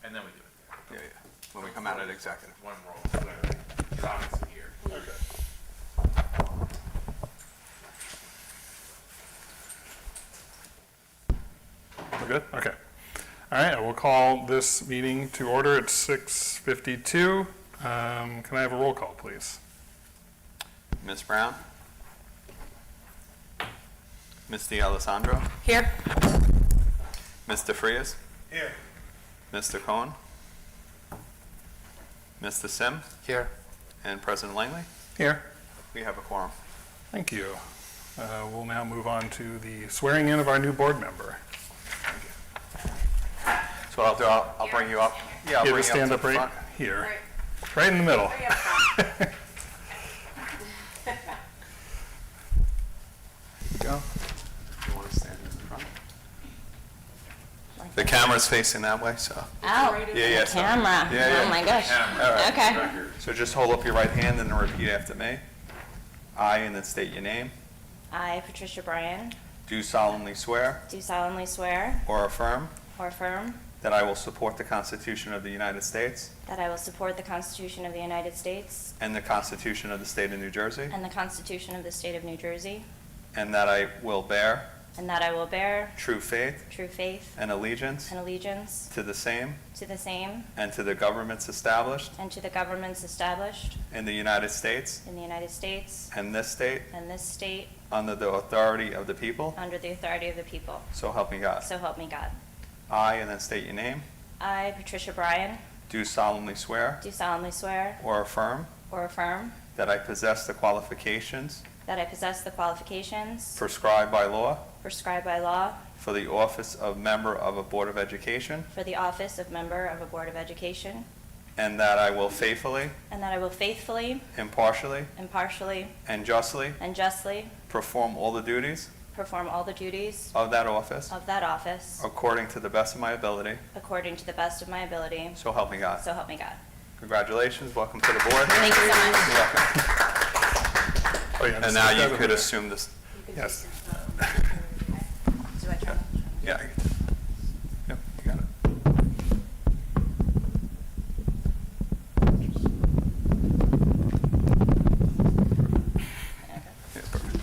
And then we do it there. Yeah. When we come out at executive. One roll, clearly. He's obviously here. Okay. We're good? Okay. All right, I will call this meeting to order at 6:52. Can I have a roll call, please? Ms. Brown? Ms. D'Alessandro? Here. Ms. DeFrias? Here. Mr. Cohen? Mr. Sim? Here. And President Langley? Here. We have a quorum. Thank you. We'll now move on to the swearing in of our new board member. So what I'll do, I'll bring you up. Yeah, I'll You bring have to you stand to up the right front. here, right in the middle. Go. You want to stand in the front? The camera's facing that way, so. Oh, Yeah, so- camera. Yeah. Oh my gosh. All right. Okay. So just hold up your right hand and repeat after me. I, and then state your name, I, Patricia Bryan, do solemnly swear do solemnly swear or affirm or affirm that I will support the Constitution of the United States that I will support the Constitution of the United States and the Constitution of the State of New Jersey, and the Constitution of the State of New Jersey, and that I will bear and that I will bear true faith true faith and allegiance and allegiance to the same to the same and to the governments established and to the governments established in the United States in the United States and this state and this state under the authority of the people, under the authority of the people. so help me God. So help me God. I, and then state your name, I, Patricia Bryan, do solemnly swear do solemnly swear or affirm or affirm that I possess the qualifications that I possess the qualifications prescribed by law prescribed by law for the office of member of a Board of Education, for the office of member of a Board of Education, and that I will faithfully, and that I will faithfully, impartially, impartially, and justly and justly perform all the duties perform all the duties of that office of that office according to the best of my ability, according to the best of my ability. so help me God. So help me God. Congratulations, welcome to the board. Thank you so much. You're welcome. Oh, yeah, And now you could assume this. Yes. Do I try? Yeah. Yep, you got it. Yeah, perfect.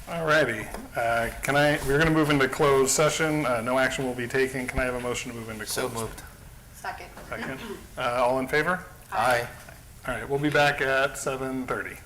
All righty. We're going to move into closed session. No action will be taken. Can I have a motion to move into So closed? moved. Second. Second. All in favor? Aye. All right, we'll be back at 7:30.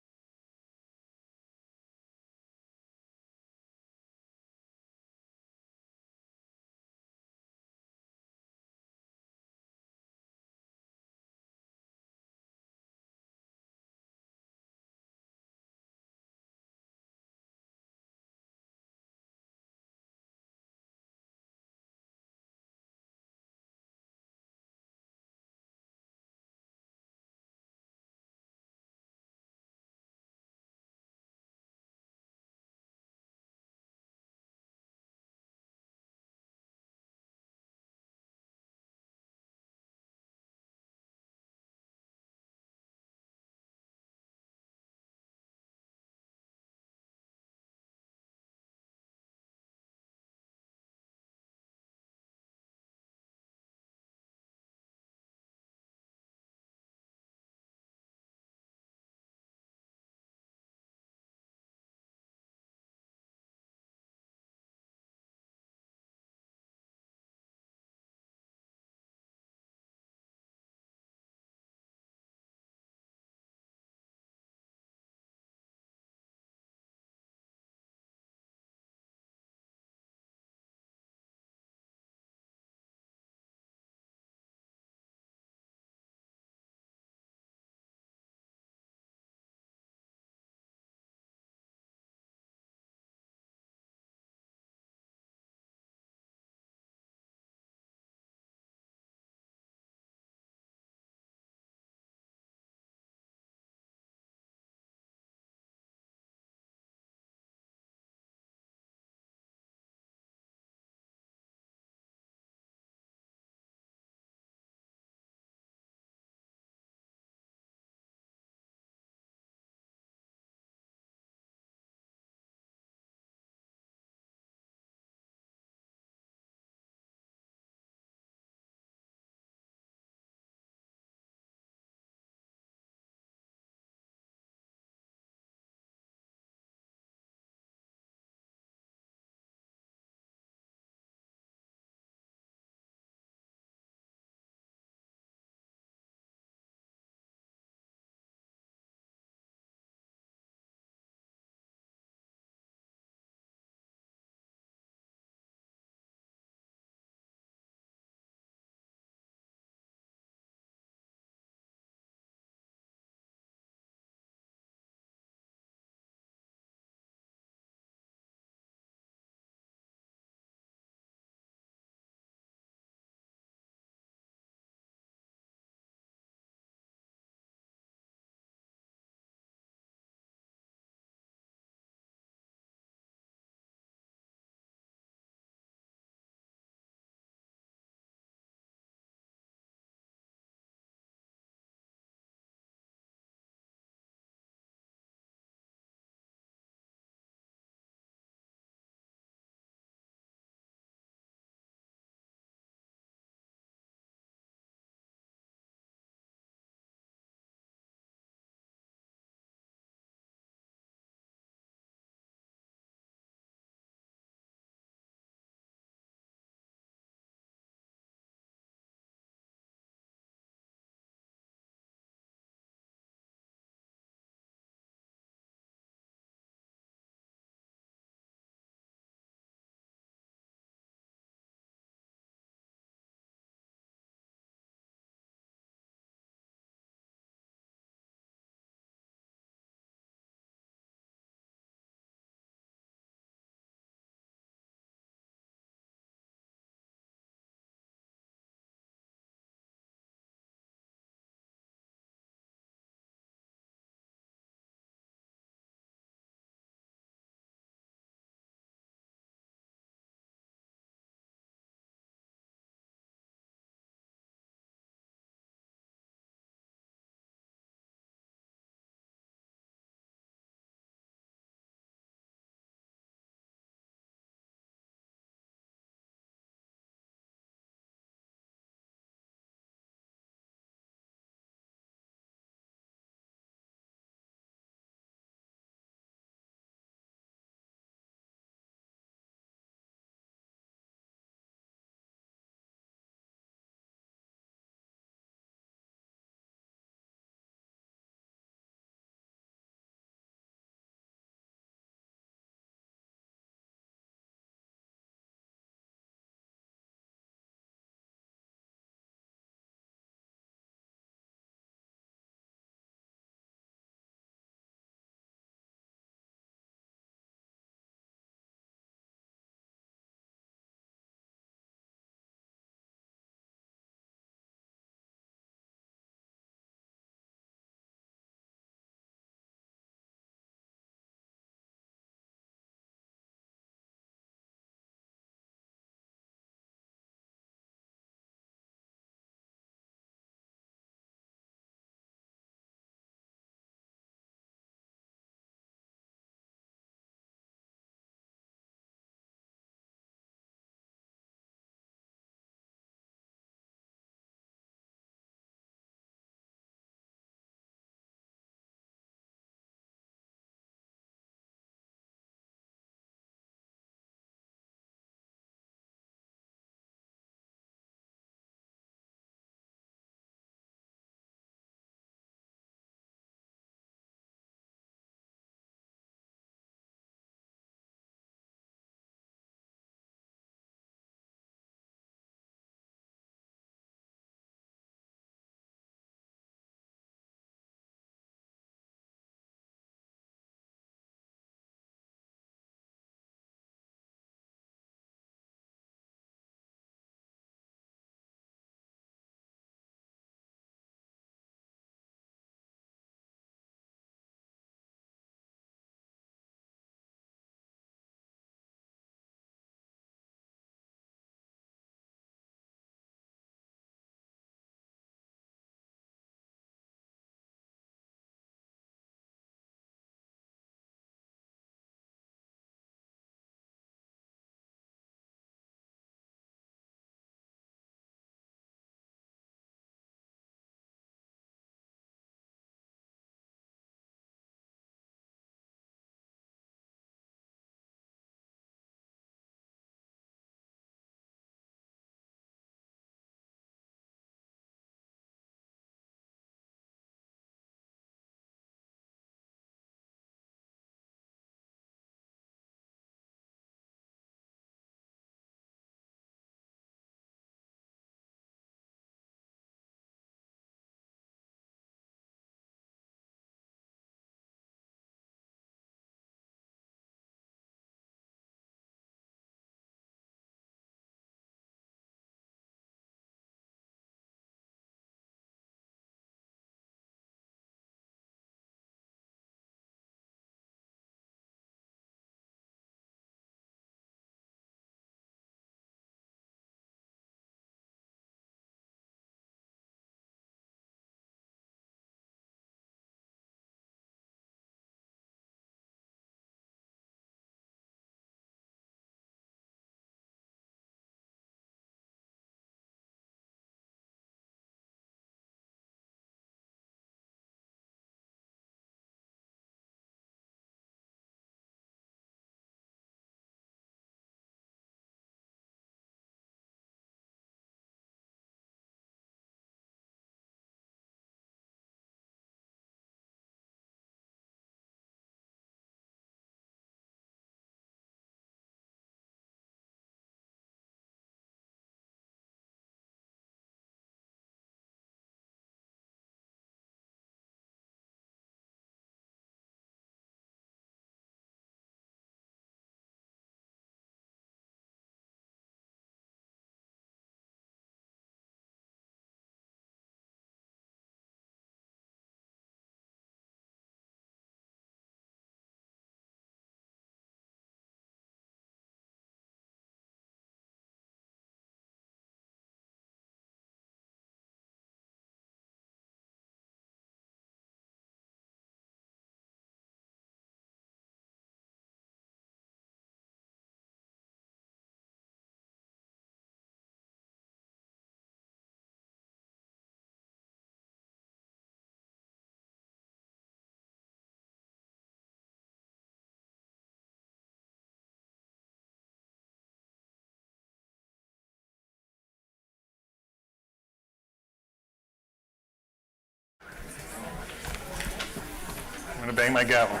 bang my gavel.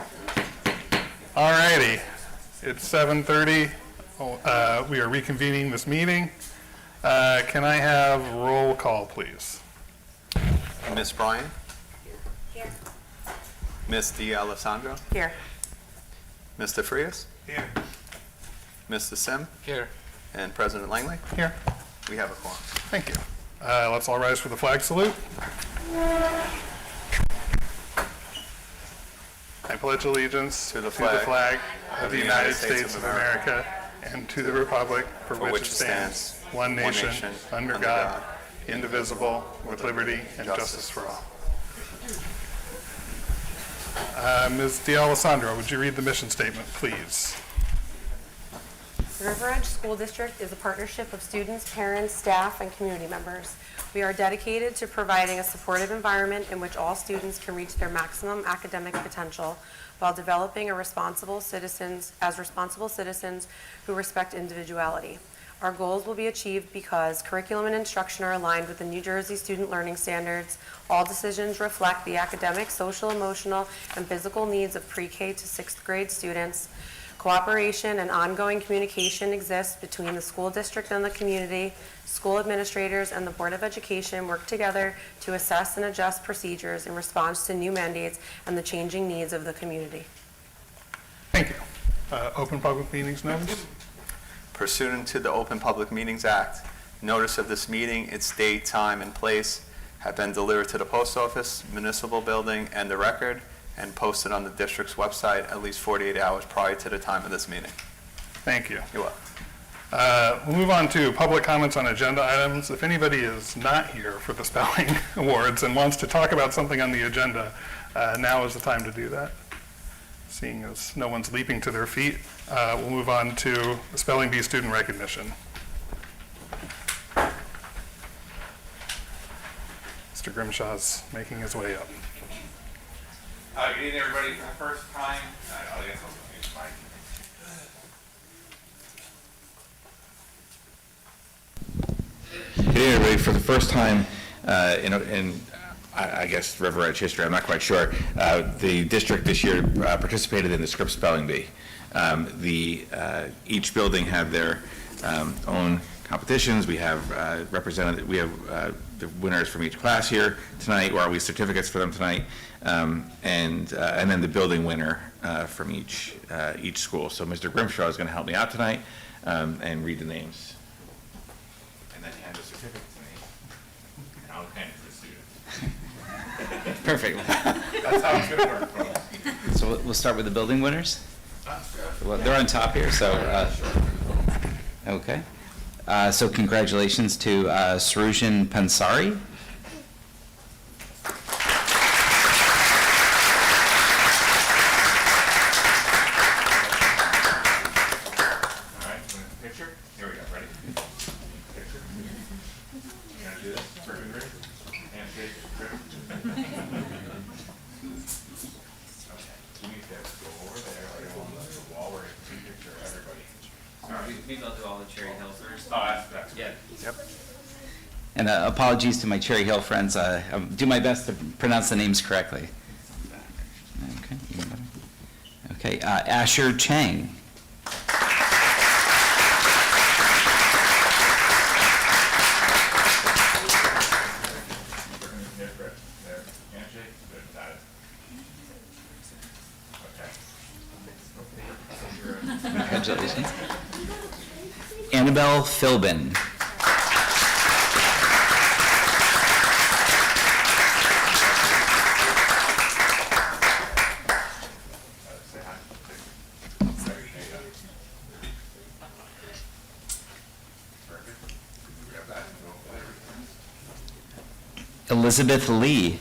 All righty, it's 7:30. We are reconvening this meeting. Can I have roll call, please? Ms. Bryan? Here. Ms. D'Alessandro? Here. Mr. Frias? Here. Mr. Sim? Here. And President Langley? Here. We have a quorum. Thank you. Let's all rise for the flag salute. I pledge allegiance To the flag of the United States of America and to the republic for which it stands, one nation, under God, indivisible, with liberty and justice for all. Ms. D'Alessandro, would you read the mission statement, please? The River Edge School District is a partnership of students, parents, staff, and community members. We are dedicated to providing a supportive environment in which all students can reach their maximum academic potential while developing responsible citizens who respect individuality. Our goals will be achieved because curriculum and instruction are aligned with the New Jersey Student Learning Standards. All decisions reflect the academic, social, emotional, and physical needs of pre-K to 6th grade students. Cooperation and ongoing communication exists between the school district and the community. School administrators and the Board of Education work together to assess and adjust procedures in response to new mandates and the changing needs of the community. Thank you. Open public meetings notice? Pursuant to the Open Public Meetings Act, notice of this meeting, its date, time, and place have been delivered to the post office, municipal building, and the record, and posted on the district's website at least 48 hours prior to the time of this meeting. Thank you. You're welcome. We'll move on to public comments on agenda items. If anybody is not here for the spelling awards and wants to talk about something on the agenda, now is the time to do that. Seeing as no one's leaping to their feet, we'll move on to the spelling bee student recognition. Mr. Grimshaw's making his way up. Good evening, everybody. For the first time, I guess I'll use mine. Good evening, everybody. For the first time in I guess River Edge history, I'm not quite sure, the district this year participated in the Scripps Spelling Bee. Each building had their own competitions. We have the winners from each class here tonight, or at least certificates for them tonight, and then the building winner from each school. So Mr. Grimshaw is going to help me out tonight and read the names. And then hand the certificate to me. And I'll hand it to the student. Perfect. That's how it's going to work, folks. So we'll start with the building winners. Well, they're on top here, so, okay. So congratulations to Sarushan Pansari. All right, picture? Here we go, ready? Picture? You gonna do this? Ribbon grip? Handshake, ribbon? Okay, you need to go over there, like on the wall where you can picture everybody. All right. Maybe I'll do all the Cherry Hill first. Oh, that's Yeah. Yep. And apologies to my Cherry Hill friends. I'll do my best to pronounce the names correctly. Okay. even better. Okay. Asher Chang. There, handshake, good, got it. Okay. Congratulations. Annabelle Philbin. Say hi. There you go. Perfect. Grab that and go there. Elizabeth Lee.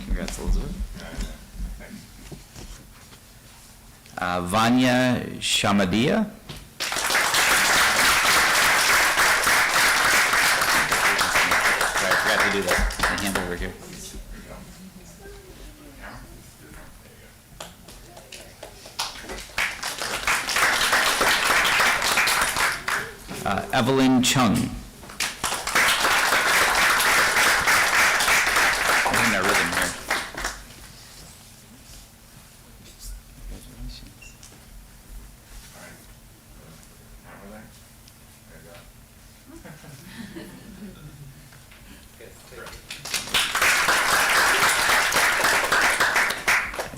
Congrats, Elizabeth. Vanya Shamadia. Sorry, I forgot to do the hand over here. Evelyn Chung.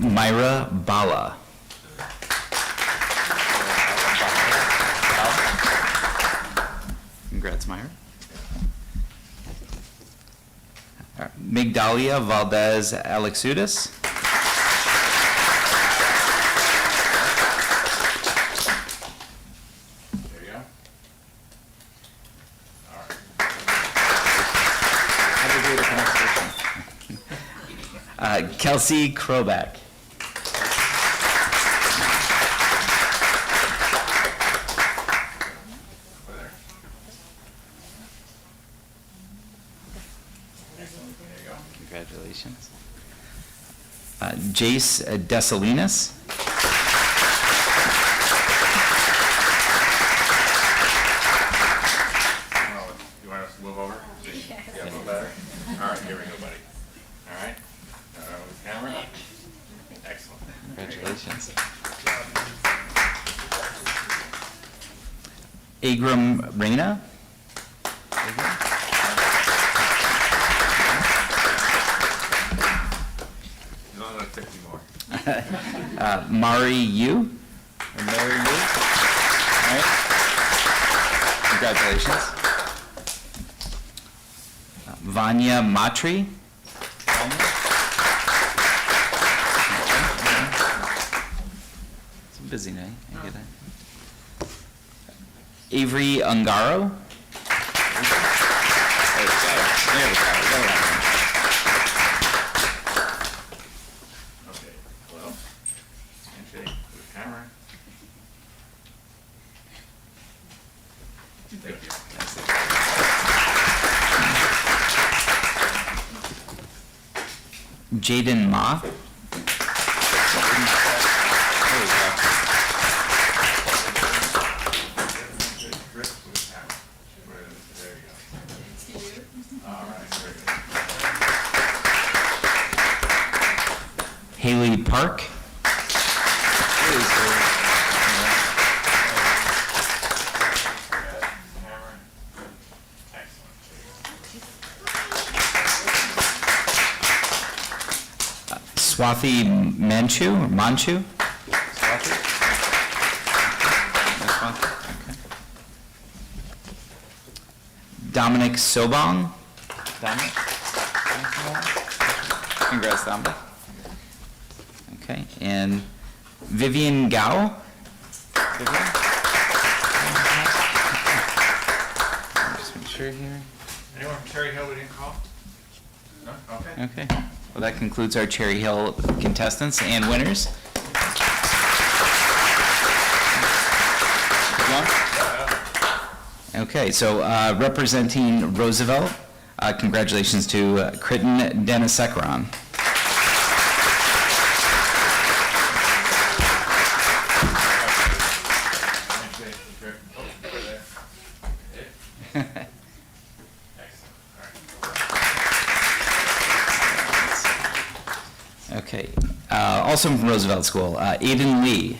Myra Bala. Congrats, Myra. All right, Migdalia Valdez Alexudis. There you go. Kelsey Kroback. Over there. There you go. Congratulations. Jace Desalinas. You want us to move over? Yeah, move better. All right, here we go, buddy. All right. With the camera. Excellent. Congratulations. Agram Reina. There's only like 50 more. Mari Yu. Or Mary Yu. All right. Congratulations. Vanya Matri. It's a busy night. I get it. Avery Ungaro. There we go. Okay, well, handshake with the camera. Thank you. Jaden Ma. Grip with the camera. There you go. All right, very good. Haley Park. Camera. Excellent. Swathi Manchu. Or Manchu. Swathi? No Swathi? Okay. Dominic Sobong. Dominic? Congrats, Dominic. Okay, and Vivian Gao. Vivian? Just make sure here. Anyone from Cherry Hill we didn't call? No? Okay. Okay, well, that concludes our Cherry Hill contestants and winners. Okay, so representing Roosevelt, congratulations to Kritin Denisekaran. Handshake, grip. Oh, over there. Excellent. All right. Okay, also from Roosevelt School, Aiden Lee.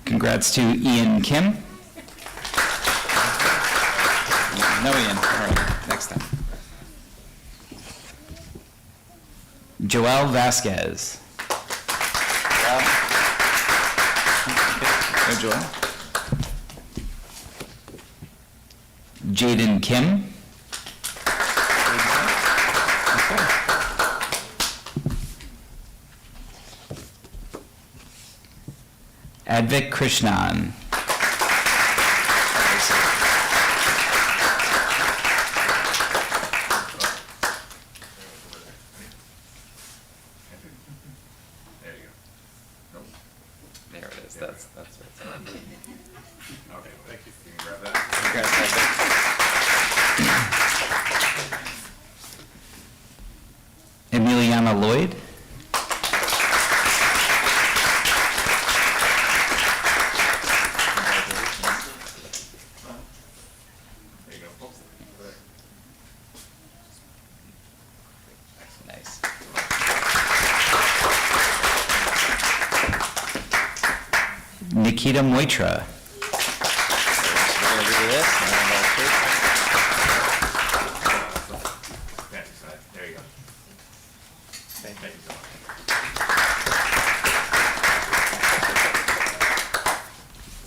Congrats to Ian Kim. No Ian, all right, next time. Joel Vasquez. Go, Joel. Jaden Kim. Advik Krishnan. There you go. Nope. There it is, that's what it's about. Okay, thank you. You can grab that. Congrats, Advik. Emiliana Lloyd. There you go. Oops. Over there. Nice. Nikita Moitra. We're gonna do this, and then we'll take- Yeah, there you go. Thank you so much.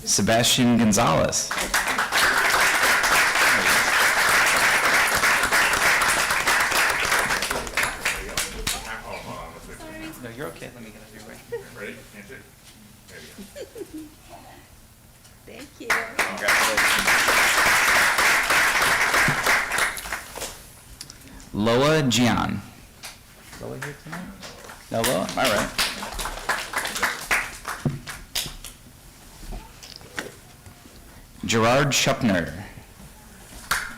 Sebastian Gonzalez. Hold on, let's wait. No, you're okay. Let me get out of your way. Ready? Handshake? There you go. Thank you. Congratulations. Loa Gian. Loa here tonight? No, Loa? All right. Gerard Schupner.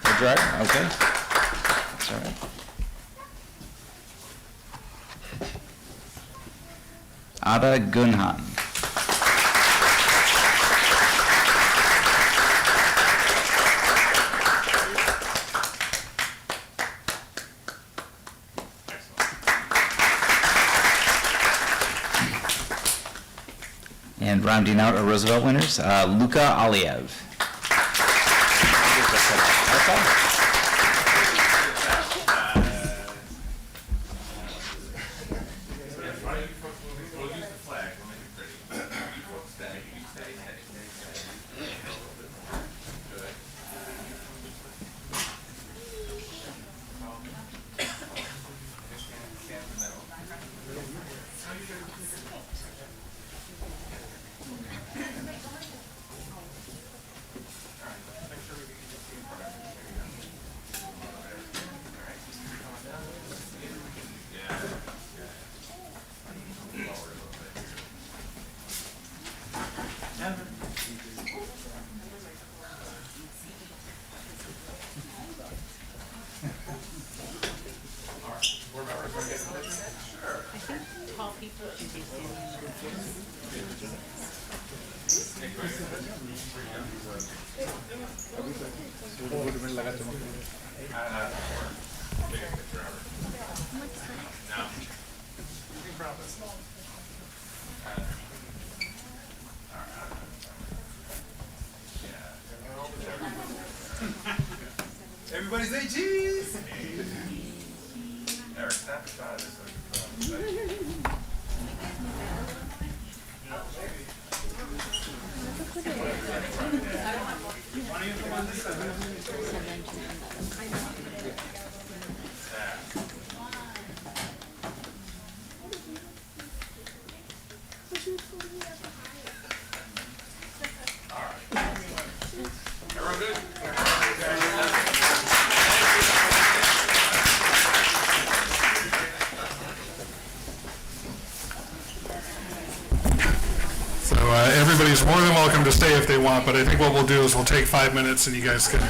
Hey, Gerard? Okay. That's all right. Ada Gunhan. And rounding out our Roosevelt winners, Luka Aliev. We'll use the flag, we'll make it pretty. You folks stay, you stay, stay. Good. Stand in the middle. Everybody say cheese! Eric, snap a shot of this. Everyone good? So everybody's more than welcome to stay if they want, but I think what we'll do is we'll take 5 minutes and you guys can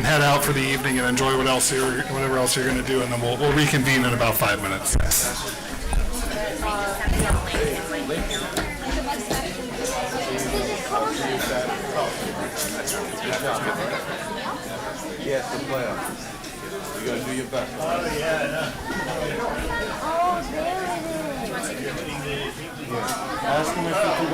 head out for the evening and enjoy whatever else you're going to do, and then we'll reconvene in about 5 minutes. Yes, the playoffs. You gotta do your best. Ask him if he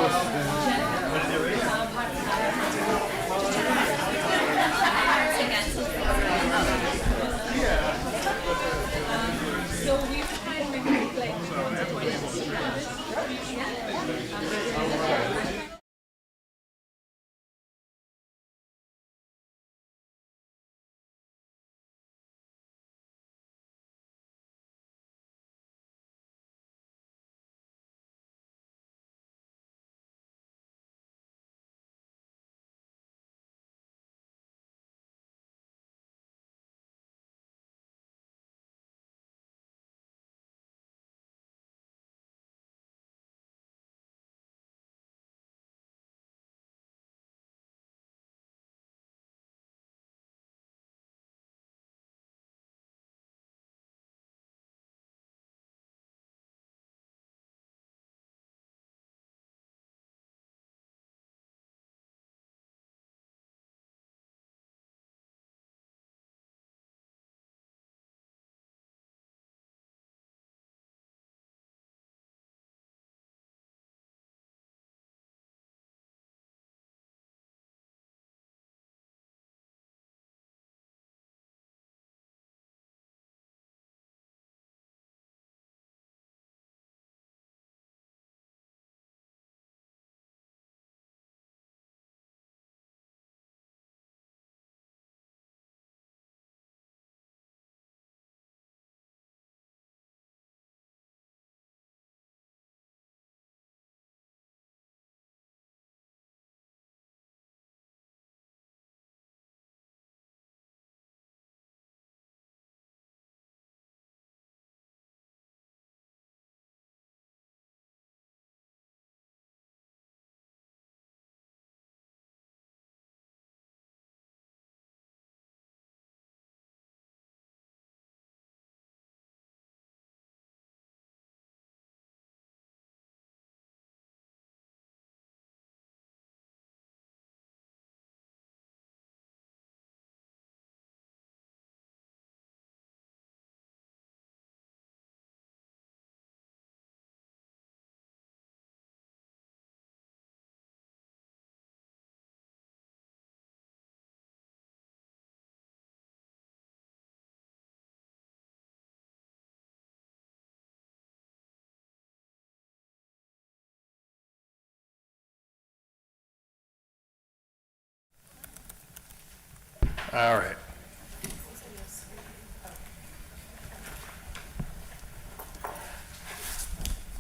All right.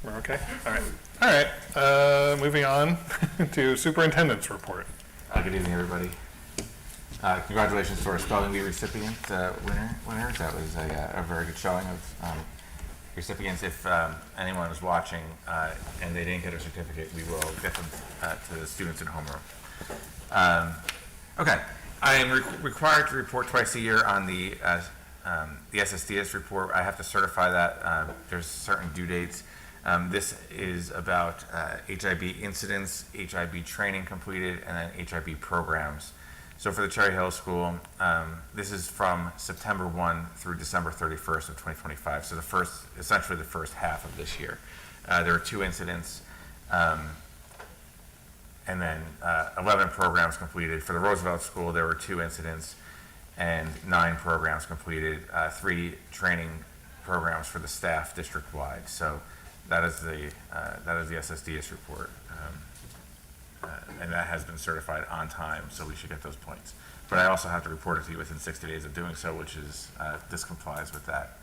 We're okay? All right. All right, moving on to superintendent's report. Good evening, everybody. Congratulations to our spelling bee recipient winners. That was a very good showing of recipients. If anyone was watching and they didn't get a certificate, we will get them to the students in homeroom. Okay, I am required to report twice a year on the SSDS report. I have to certify that. There's certain due dates. This is about HIB incidents, HIB training completed, and then HIB programs. So for the Cherry Hill School, this is from September 1 through December 31st of 2025. So essentially the first half of this year. There are 2 incidents, and then 11 programs completed. For the Roosevelt School, there were 2 incidents and 9 programs completed, 3 training programs for the staff district-wide. So that is the SSDS report, and that has been certified on time, so we should get those points. But I also have to report it to you within 60 days of doing so, which is, this complies with that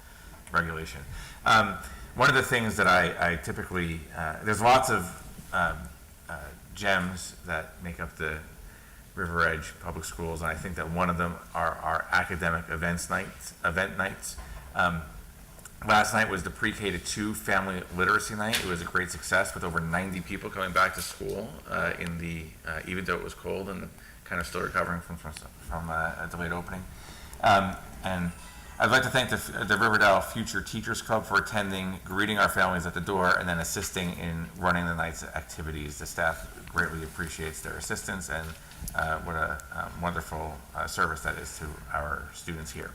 regulation. One of the things that I typically, there's lots of gems that make up the River Edge Public Schools, and I think that one of them are our academic event nights. Last night was the pre-K to 2 family literacy night. It was a great success with over 90 people coming back to school even though it was cold and kind of still recovering from a delayed opening. And I'd like to thank the Riverdale Future Teachers Club for attending, greeting our families at the door, and then assisting in running the night's activities. The staff greatly appreciates their assistance, and what a wonderful service that is to our students here.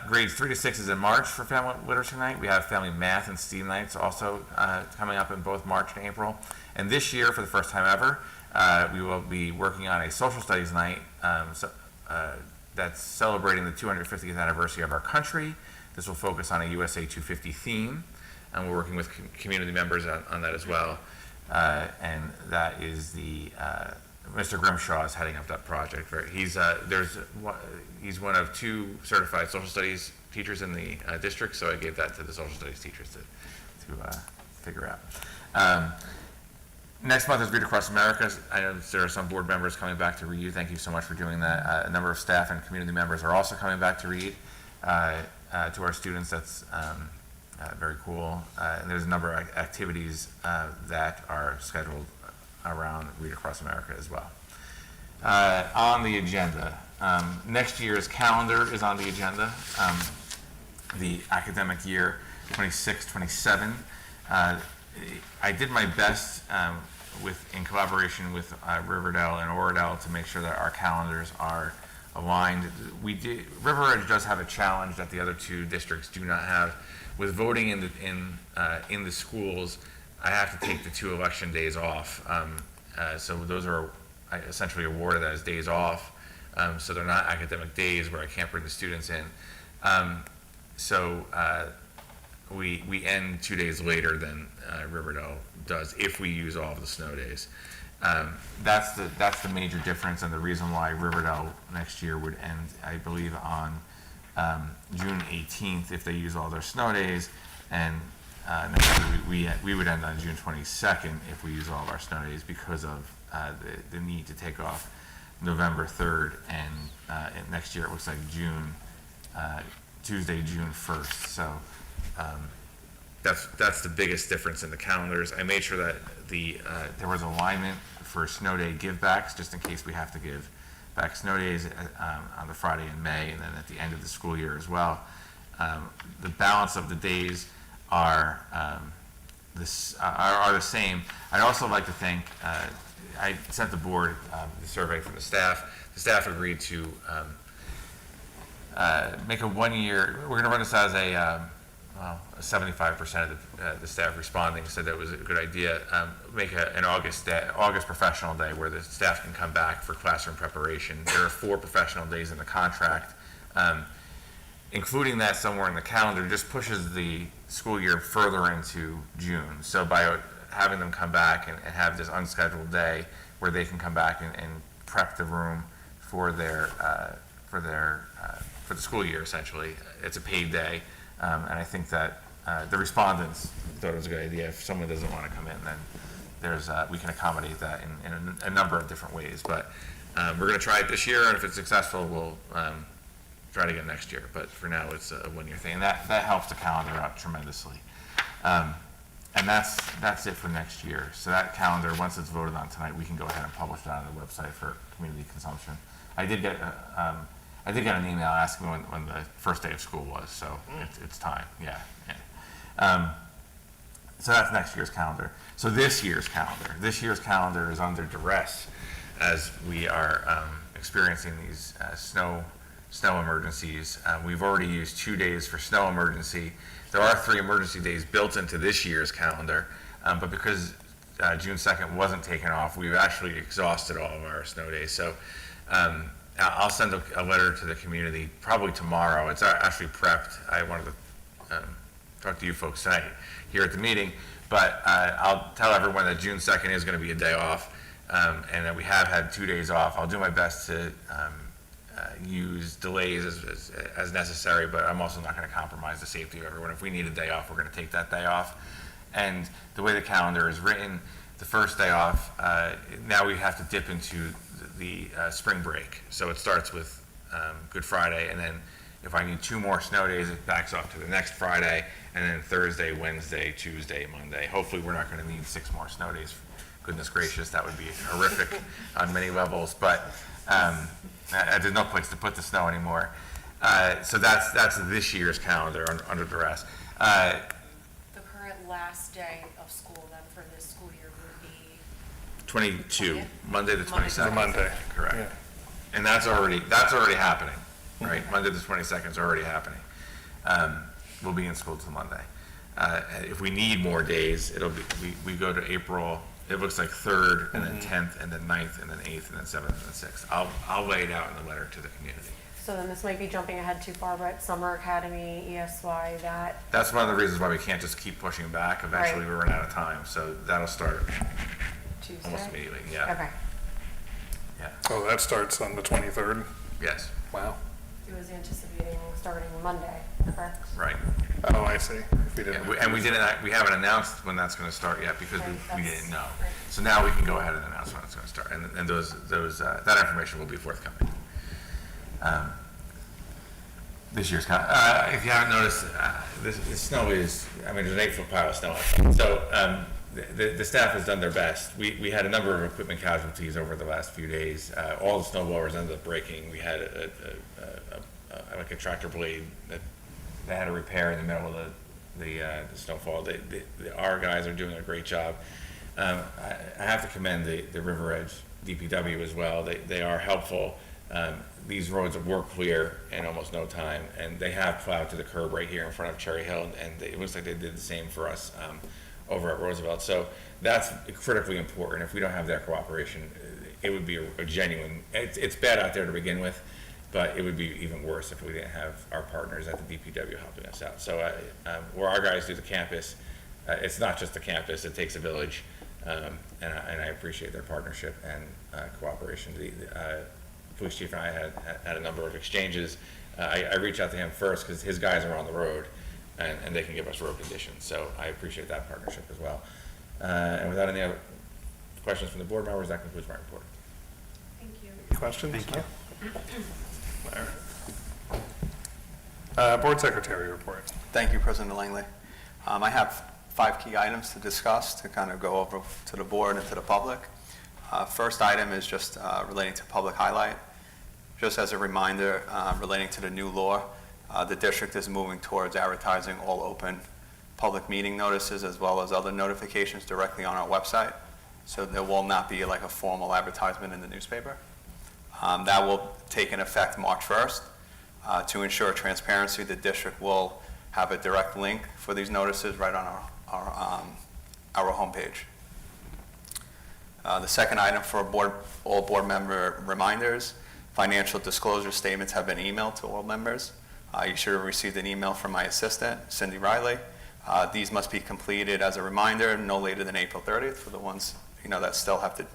Grades 3 to 6 is in March for Family Literacy Night. We have Family Math and STEAM Nights also coming up in both March and April. And this year, for the first time ever, we will be working on a Social Studies Night that's celebrating the 250th anniversary of our country. This will focus on a USA 250 theme, and we're working with community members on that as well. And that is Mr. Grimshaw is heading up that project. He's one of 2 certified social studies teachers in the district, so I gave that to the social studies teachers to figure out. Next month is Read Across America. I know there are some board members coming back to read. Thank you so much for doing that. A number of staff and community members are also coming back to read to our students. That's very cool. And there's a number of activities that are scheduled around Read Across America as well. On the agenda, next year's calendar is on the agenda. The academic year 26-27. I did my best in collaboration with Riverdale and Oradell to make sure that our calendars are aligned. River Edge does have a challenge that the other 2 districts do not have. With voting in the schools, I have to take the 2 election days off. So those are essentially awarded as days off. So they're not academic days where I can't bring the students in. We end 2 days later than Riverdale does if we use all of the snow days. That's the major difference, and the reason why Riverdale next year would end, I believe, on June 18th if they use all their snow days, and next year we would end on June 22nd if we use all of our snow days because of the need to take off November 3rd, and next year it looks like Tuesday, June 1st. So that's the biggest difference in the calendars. I made sure that there was alignment for snow day give-backs, just in case we have to give back snow days on the Friday in May, and then at the end of the school year as well. The balance of the days are the same. I'd also like to thank, I sent the board the survey from the staff. The staff agreed to make a 1 year, we're going to run this as a 75% of the staff responding said that was a good idea. Make an August professional day where the staff can come back for classroom preparation. There are 4 professional days in the contract. Including that somewhere in the calendar just pushes the school year further into June. So by having them come back and have this unscheduled day where they can come back and prep the room for their for the school year, essentially. It's a paid day, and I think that the respondents thought it was a good idea. If someone doesn't want to come in, then we can accommodate that in a number of different ways. But we're going to try it this year, and if it's successful, we'll try it again next year. But for now, it's a one-year thing, and that helps the calendar out tremendously. And that's it for next year. So that calendar, once it's voted on tonight, we can go ahead and publish it on the website for community consumption. I did get an email asking me when the first day of school was, so it's time. Yeah. So that's next year's calendar. So this year's calendar is under duress as we are experiencing these snow emergencies. We've already used 2 days for snow emergency. There are 3 emergency days built into this year's calendar, but because June 2nd wasn't taken off, we've actually exhausted all of our snow days. So I'll send a letter to the community probably tomorrow. It's actually prepped. I wanted to talk to you folks tonight here at the meeting, but I'll tell everyone that June 2nd is going to be a day off, and that we have had 2 days off. I'll do my best to use delays as necessary, but I'm also not going to compromise the safety of everyone. If we need a day off, we're going to take that day off. And the way the calendar is written, the first day off, now we have to dip into the spring break. So it starts with Good Friday, and then if I need 2 more snow days, it backs off to the next Friday, and then Thursday, Wednesday, Tuesday, Monday. Hopefully we're not going to need 6 more snow days. Goodness gracious, that would be horrific on many levels, but there's no place to put the snow anymore. So that's this year's calendar under duress. The current last day of school then for this school year would be 22, Monday the 22nd. It's a Monday. Correct. Yeah. And that's already happening, right? Monday the 22nd is already happening. We'll be in school till Monday. If we need more days, it'll be, we go to April, it looks like 3rd, and then 10th, and then 9th, and then 8th, and then 7th, and then 6th. I'll lay it out in the letter to the community. So then this might be jumping ahead too far, but Summer Academy, ESY, That's one of the reasons why we can't just keep pushing back. Eventually Right. we run out of time, so that'll start Tuesday? almost immediately, yeah. Okay. Yeah, Oh, that starts on the 23rd? yes, Wow. He was anticipating starting Monday, correct? right. Oh, I see. If we didn't. And we haven't announced when that's gonna start yet because we Right, didn't know. right. So now we can go ahead and announce when it's gonna start, and that information will be forthcoming. This year's if you haven't noticed, the snow is, there's an 8-foot pile of snow outside. So the staff has done their best. We had a number of equipment casualties over the last few days. All the snow blowers ended up breaking. We had like a tractor blade that they had to repair in the middle of the snowfall. Our guys are doing a great job. I have to commend the River Edge DPW as well. They are helpful. These roads were clear in almost no time, and they have plowed to the curb right here in front of Cherry Hill, and it looks like they did the same for us over at Roosevelt. So that's critically important. If we don't have their cooperation, it would be a genuine, it's bad out there to begin with, but it would be even worse if we didn't have our partners at the DPW helping us out. So where our guys do the campus, it's not just the campus, it takes a village, and I appreciate their partnership and cooperation. The police chief and I had a number of exchanges. I reached out to him first because his guys are on the road, and they can give us road conditions. So I appreciate that partnership as well. And without any other questions from the board members, that concludes my report. Thank you. Questions? Thank you. Board Secretary report. Thank you, President Langley. I have 5 key items to discuss to kind of go over to the board and to the public. First item is just relating to public highlight. Just as a reminder, relating to the new law, the district is moving towards advertising all open public meeting notices as well as other notifications directly on our website. So there will not be like a formal advertisement in the newspaper. That will take in effect March 1st. To ensure transparency, the district will have a direct link for these notices right on our homepage. The second item for all board member reminders, financial disclosure statements have been emailed to all members. You should have received an email from my assistant, Cindy Riley. These must be completed as a reminder no later than April 30th for the ones that still have to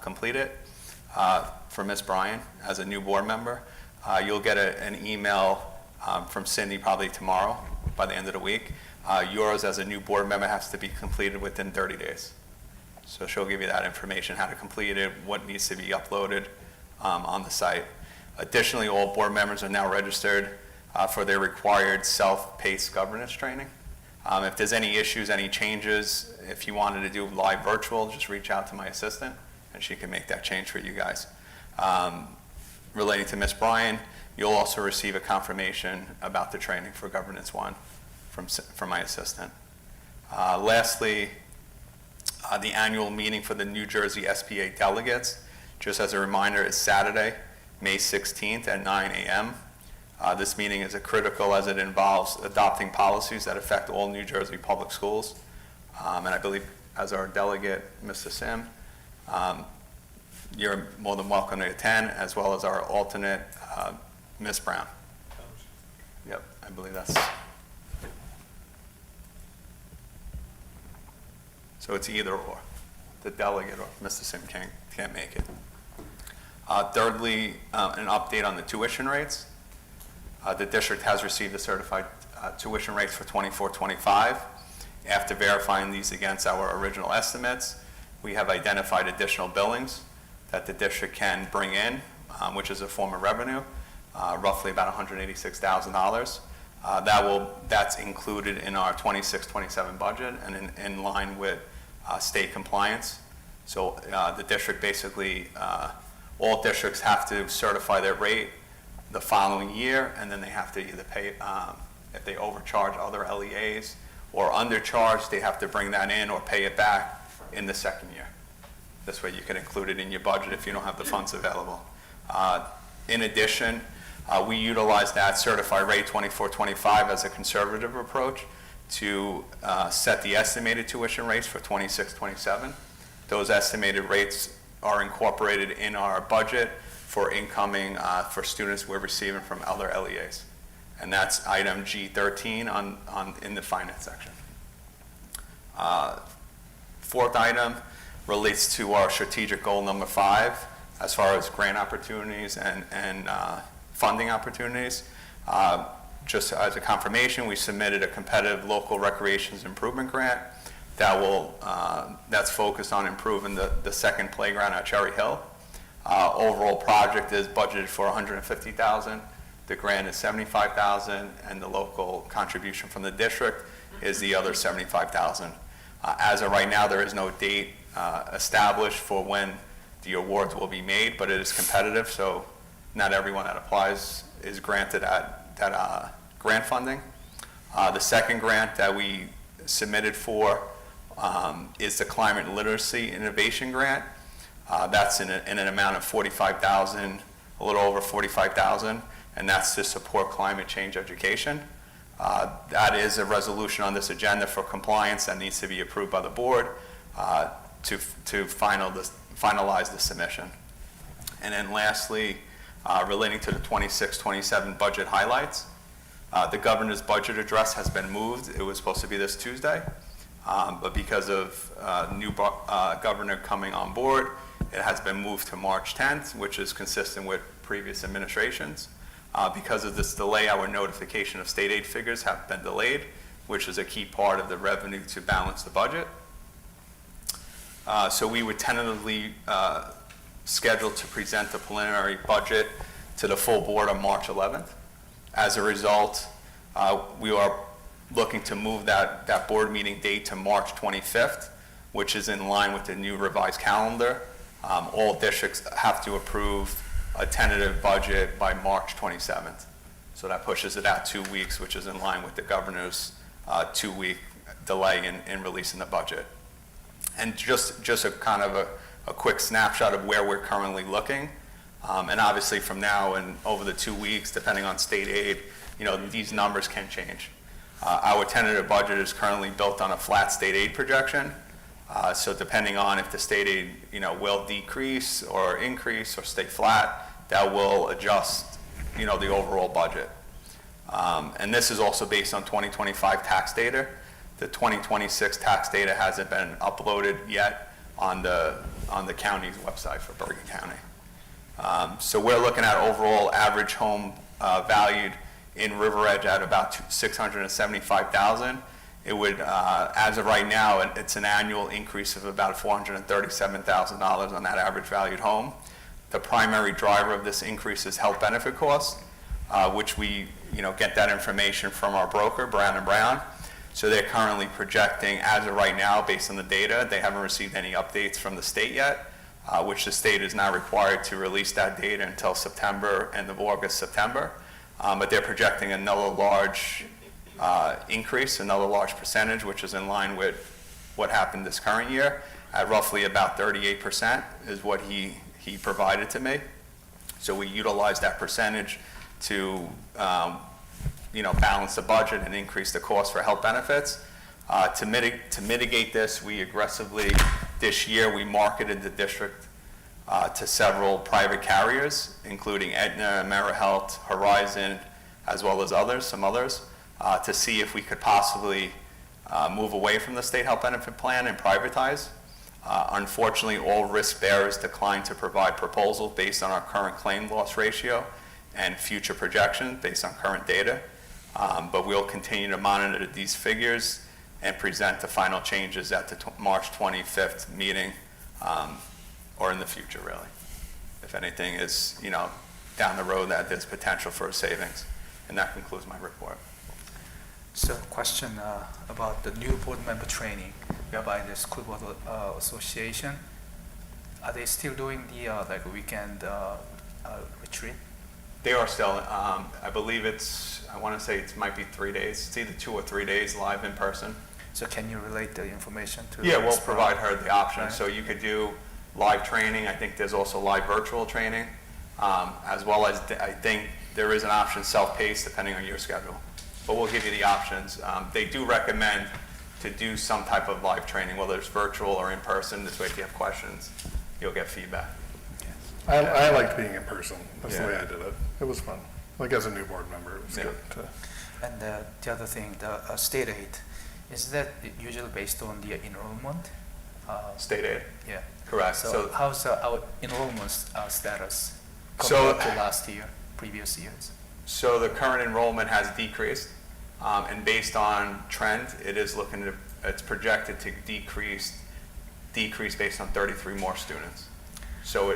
complete it. For Ms. Bryan, as a new board member, You'll get an email from Cindy probably tomorrow, by the end of the week. Yours as a new board member has to be completed within 30 days. So she'll give you that information, how to complete it, what needs to be uploaded on the site. Additionally, all board members are now registered for their required self-paced governance training. If there's any issues, any changes, if you wanted to do live virtual, just reach out to my assistant and she can make that change for you guys. Relating to Ms. Bryan, you'll also receive a confirmation about the training for Governance 1 from my assistant. Lastly, the annual meeting for the New Jersey SBA delegates, just as a reminder, is Saturday, May 16th at 9 a.m. This meeting is critical as it involves adopting policies that affect all New Jersey public schools. And I believe as our delegate, Mr. Sim, you're more than welcome to attend, as well as our alternate, Ms. Brown. Yep, I believe that's. So it's either or, the delegate or Mr. Sim can't make it. Thirdly, an update on the tuition rates. The district has received the certified tuition rates for 24-25. After verifying these against our original estimates, we have identified additional billings that the district can bring in, which is a form of revenue, roughly about $186,000. That's included in our 26-27 budget and in line with state compliance. So the district basically, all districts have to certify their rate the following year, and then they have to either pay, if they overcharge other LEAs or undercharge, they have to bring that in or pay it back in the second year. This way you can include it in your budget if you don't have the funds available. In addition, we utilize that certified rate 24-25 as a conservative approach to set the estimated tuition rates for 26-27. Those estimated rates are incorporated in our budget for incoming for students we're receiving from other LEAs. And that's item G13 in the finance section. Fourth item relates to our strategic goal number 5, as far as grant opportunities and funding opportunities. Just as a confirmation, we submitted a competitive local recreations improvement grant that's focused on improving the second playground at Cherry Hill. Overall project is budgeted for $150,000. The grant is $75,000, and the local contribution from the district is the other $75,000. As of right now, there is no date established for when the awards will be made, but it is competitive, so not everyone that applies is granted that grant funding. The second grant that we submitted for is the Climate Literacy Innovation Grant. That's in an amount of $45,000, a little over $45,000, and that's to support climate change education. That is a resolution on this agenda for compliance that needs to be approved by the board to finalize the submission. And then lastly, relating to the 26-27 budget highlights, the governor's budget address has been moved. It was supposed to be this Tuesday, but because of new governor coming on board, it has been moved to March 10th, which is consistent with previous administrations. Because of this delay, our notification of state aid figures have been delayed, which is a key part of the revenue to balance the budget. So we were tentatively scheduled to present the preliminary budget to the full board on March 11th. As a result, we are looking to move that board meeting date to March 25th, which is in line with the new revised calendar. All districts have to approve a tentative budget by March 27th. So that pushes it out 2 weeks, which is in line with the governor's 2-week delay in releasing the budget. And just a kind of a quick snapshot of where we're currently looking. And obviously from now and over the 2 weeks, depending on state aid, these numbers can change. Our tentative budget is currently built on a flat state aid projection. So depending on if the state aid, will decrease or increase or stay flat, that will adjust, the overall budget. And this is also based on 2025 tax data. The 2026 tax data hasn't been uploaded yet on the county's website for Bergen County. So we're looking at overall average home valued in River Edge at about $675,000. It would, as of right now, it's an annual increase of about $437,000 on that average valued home. The primary driver of this increase is health benefit costs, which we, get that information from our broker, Brown & Brown. So they're currently projecting, as of right now, based on the data, they haven't received any updates from the state yet, which the state is not required to release that data until September, end of August, September. But they're projecting another large increase, another large percentage, which is in line with what happened this current year, at roughly about 38% is what he provided to me. So we utilized that percentage to, balance the budget and increase the cost for health benefits. To mitigate this, we aggressively, this year, we marketed the district to several private carriers, including Aetna, AmeriHealth, Horizon, as well as some others, to see if we could possibly move away from the state health benefit plan and privatize. Unfortunately, all risk bearers declined to provide proposals based on our current claim loss ratio and future projections based on current data. But we'll continue to monitor these figures and present the final changes at the March 25th meeting, or in the future, really. If anything is, down the road that there's potential for savings. And that concludes my report. So question about the new board member training by the School Board Association. Are they still doing the weekend retreat? They are still, I believe I want to say it might be 3 days. It's either 2 or 3 days live in person. So can you relate the information to? Yeah, we'll provide her the option. Right. So you could do live training. I think there's also live virtual training, as well as I think there is an option self-paced depending on your schedule. But we'll give you the options. They do recommend to do some type of live training, whether it's virtual or in person. This way, if you have questions, you'll get feedback. I liked being in person. That's the Yeah. way I did it. It was fun. Like as a new board member, it was Yeah. good to. And the other thing, the state aid, is that usually based on the enrollment? State aid. Yeah. Correct. So how's our enrollment status So- compared to last year, previous years? So the current enrollment has decreased, and based on trend, it's projected to decrease based on 33 more students. So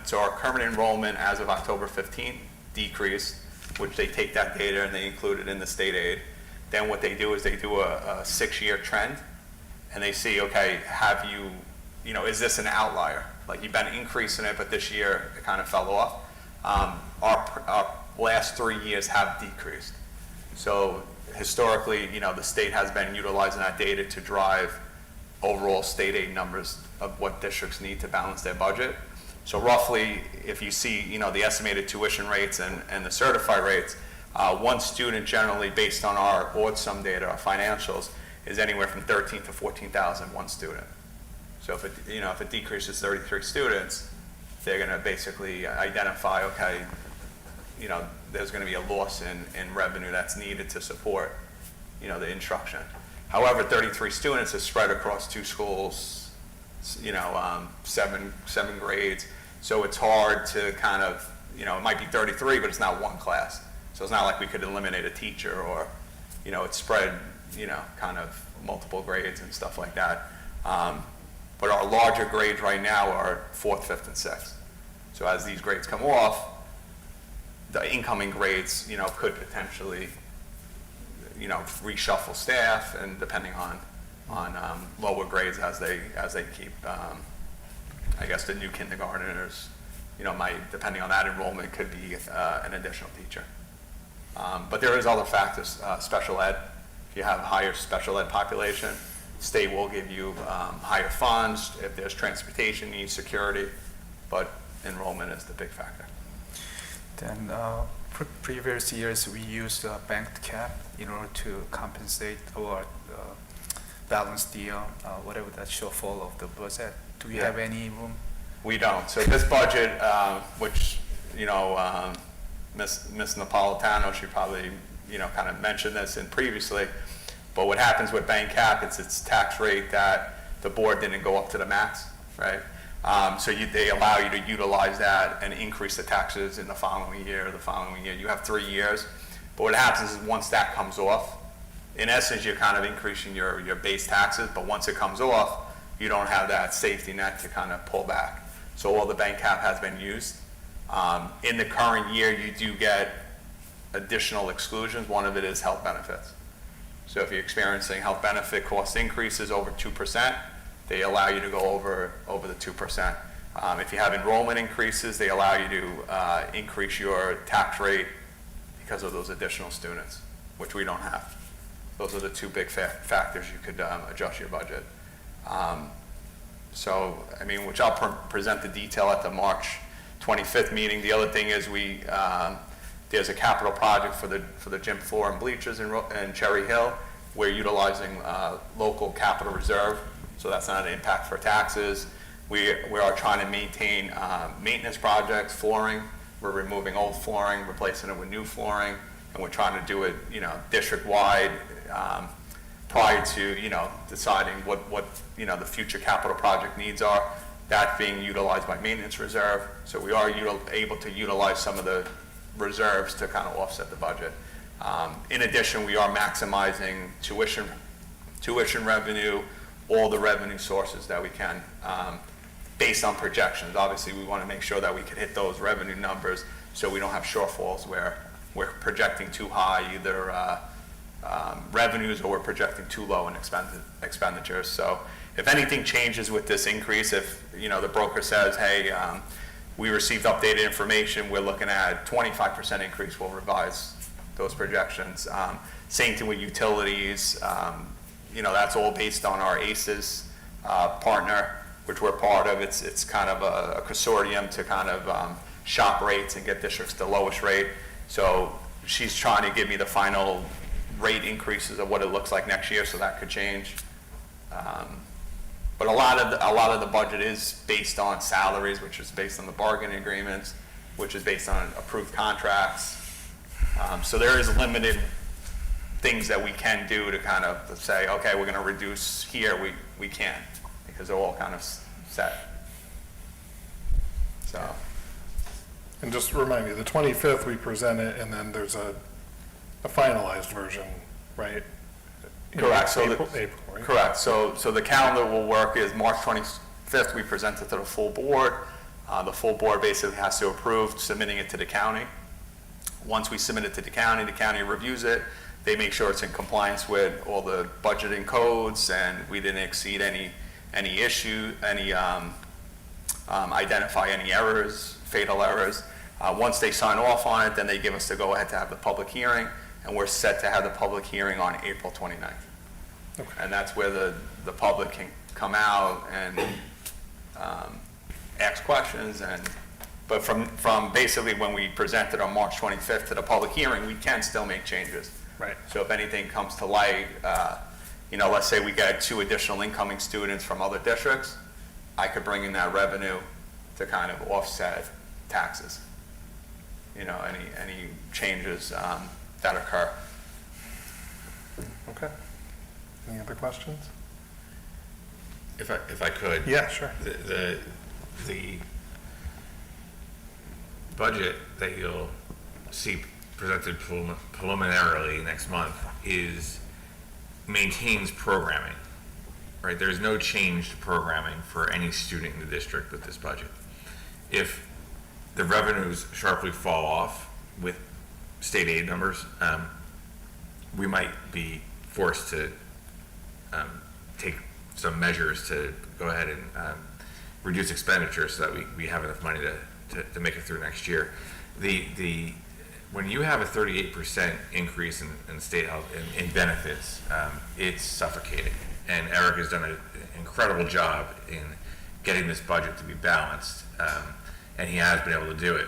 so our current enrollment as of October 15th decreased, which they take that data and they include it in the state aid. Then what they do is they do a 6-year trend, and they see, okay, is this an outlier? Like you've been increasing it, but this year it kind of fell off. Our last 3 years have decreased. So historically, the state has been utilizing that data to drive overall state aid numbers of what districts need to balance their budget. So roughly, if you see, the estimated tuition rates and the certified rates, one student generally, based on our ORDSUM data, our financials, is anywhere from 13 to 14,000 one student. So if it decreases 33 students, they're going to basically identify, okay, there's going to be a loss in revenue that's needed to support, the instruction. However, 33 students is spread across 2 schools, 7 grades. So it's hard to kind of, it might be 33, but it's not one class. So it's not like we could eliminate a teacher or, it's spread, kind of multiple grades and stuff like that. But our larger grades right now are 4th, 5th, and 6th. So as these grades come off, the incoming grades, could potentially, reshuffle staff, and depending on lower grades as they keep, I guess the new kindergartners, depending on that enrollment, could be an additional teacher. But there is other factors, special ed. If you have a higher special ed population, state will give you higher funds. If there's transportation needs, security, but enrollment is the big factor. Then previous years, we used a banked cap in order to compensate or balance the whatever that shortfall of the budget. Do we Yeah. have any room? We don't. So this budget, which, Ms. Napolitano, she probably, kind of mentioned this previously, but what happens with bank cap, it's tax rate that the board didn't go up to the max, right? They allow you to utilize that and increase the taxes in the following year, You have 3 years. But what happens is once that comes off, in essence, you're kind of increasing your base taxes, but once it comes off, you don't have that safety net to kind of pull back. So all the bank cap has been used. In the current year, you do get additional exclusions. One of it is health benefits. So if you're experiencing health benefit cost increases over 2%, they allow you to go over the 2%. If you have enrollment increases, they allow you to increase your tax rate because of those additional students, which we don't have. Those are the two big factors you could adjust your budget. Which I'll present the detail at the March 25th meeting. The other thing is there's a capital project for the gym floor and bleachers in Cherry Hill. We're utilizing local capital reserve, so that's not an impact for taxes. We are trying to maintain maintenance projects, flooring. We're removing old flooring, replacing it with new flooring, and we're trying to do it, district-wide prior to, deciding what the future capital project needs are. That's being utilized by maintenance reserve, so we are able to utilize some of the reserves to kind of offset the budget. In addition, we are maximizing tuition revenue, all the revenue sources that we can, based on projections. Obviously, we want to make sure that we can hit those revenue numbers so we don't have shortfalls where we're projecting too high either revenues or we're projecting too low in expenditures. So if anything changes with this increase, if the broker says, hey, we received updated information, we're looking at 25% increase, we'll revise those projections. Same thing with utilities. That's all based on our ACES partner, which we're part of. It's kind of a consortium to kind of shop rates and get districts the lowest rate. So she's trying to give me the final rate increases of what it looks like next year, so that could change. But a lot of the budget is based on salaries, which is based on the bargaining agreements, which is based on approved contracts. So there is limited things that we can do to kind of say, okay, we're going to reduce here. We can't, because they're all kind of set. So. And just remind me, the 25th we present it, and then there's a finalized version, right? Correct. So April, right? Correct. So the calendar will work is March 25th, we present it to the full board. The full board basically has to approve submitting it to the county. Once we submit it to the county reviews it. They make sure it's in compliance with all the budgeting codes, and we didn't exceed any issue, identify any errors, fatal errors. Once they sign off on it, then they give us the go-ahead to have the public hearing, and we're set to have the public hearing on April 29th. Okay. And that's where the public can come out and ask questions. But from basically when we present it on March 25th to the public hearing, we can still make changes. Right. So if anything comes to light, let's say we get 2 additional incoming students from other districts, I could bring in that revenue to kind of offset taxes. Any changes that occur. Okay. Any other questions? If I could. Yeah, sure. The budget that you'll see presented preliminarily next month maintains programming, right? There's no change to programming for any student in the district with this budget. If the revenues sharply fall off with state aid numbers, we might be forced to take some measures to go ahead and reduce expenditures so that we have enough money to make it through next year. When you have a 38% increase in state health in benefits, it's suffocating. And Eric has done an incredible job in getting this budget to be balanced, and he has been able to do it.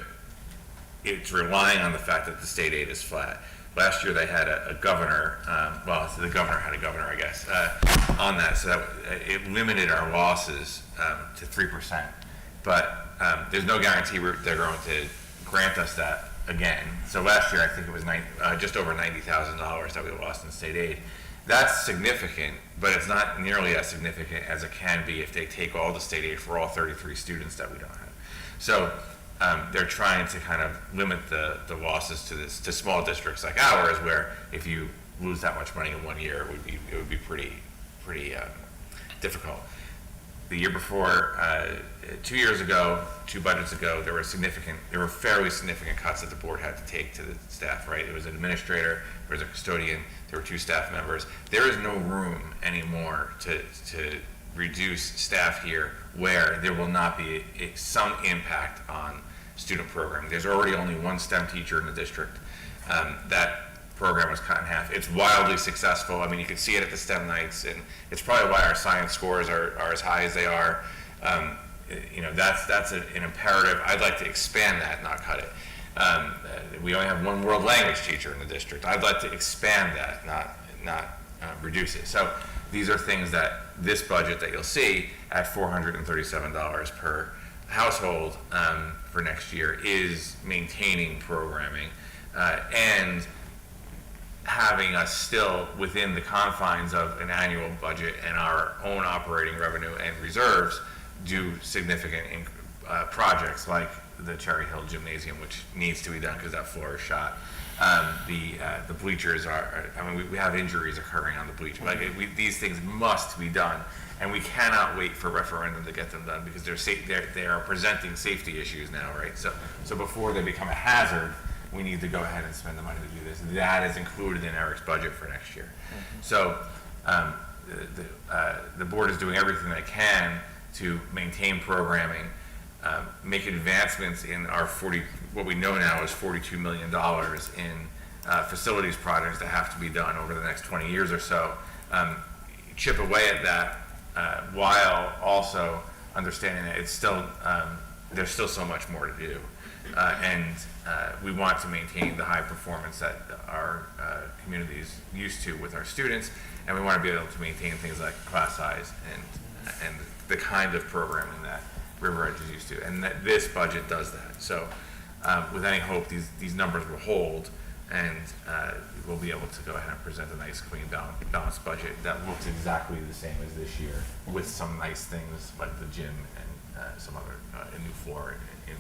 It's relying on the fact that the state aid is flat. Last year they had a governor, the governor had a governor, I guess, on that, so that it limited our losses to 3%. But there's no guarantee they're going to grant us that again. So last year I think it was just over $90,000 that we lost in state aid. That's significant, but it's not nearly as significant as it can be if they take all the state aid for all 33 students that we don't have. So they're trying to kind of limit the losses to small districts like ours, where if you lose that much money in 1 year, it would be pretty difficult. The year before, 2 years ago, 2 budgets ago, there were fairly significant cuts that the board had to take to the staff, right? There was an administrator, there was a custodian, there were 2 staff members. There is no room anymore to reduce staff here where there will not be some impact on student programming. There's already only 1 STEM teacher in the district. That program was cut in half. It's wildly successful. I mean, you can see it at the STEM nights, and it's probably why our science scores are as high as they are. You know, that's an imperative. I'd like to expand that, not cut it. We only have 1 world language teacher in the district. I'd like to expand that, not reduce it. So these are things that this budget that you'll see at $437 per household for next year is maintaining programming and having us still within the confines of an annual budget and our own operating revenue and reserves do significant projects like the Cherry Hill Gymnasium, which needs to be done because that floor is shot. The bleachers I mean, we have injuries occurring on the bleachers. Like these things must be done, and we cannot wait for referendum to get them done because they are presenting safety issues now, right? So before they become a hazard, we need to go ahead and spend the money to do this. That is included in Eric's budget for next year. So the board is doing everything they can to maintain programming, make advancements in our what we know now is $42 million in facilities projects that have to be done over the next 20 years or so. Chip away at that while also understanding that it's still there's still so much more to do, and we want to maintain the high performance that our community is used to with our students, and we want to be able to maintain things like class size and the kind of programming that River Edge is used to, and that this budget does that. So with any hope, these numbers will hold, and we'll be able to go ahead and present a nice, clean, balanced budget that looks exactly the same as this year, with some nice things like the gym and some other a new floor in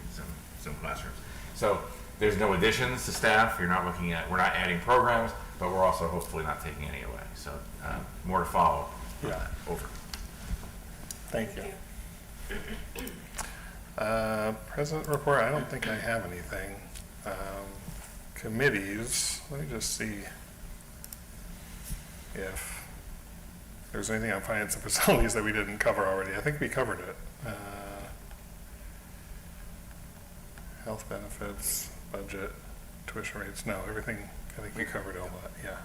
some classrooms. So there's no additions to staff. We're not adding programs, but we're also hopefully not taking any away. So more to follow. Yeah. Over. Thank you. President report, I don't think I have anything. Committees, let me just see if there's anything on finance and facilities that we didn't cover already. I think we covered it. Health benefits, budget, tuition rates, no, everything, I think we covered all that, yeah.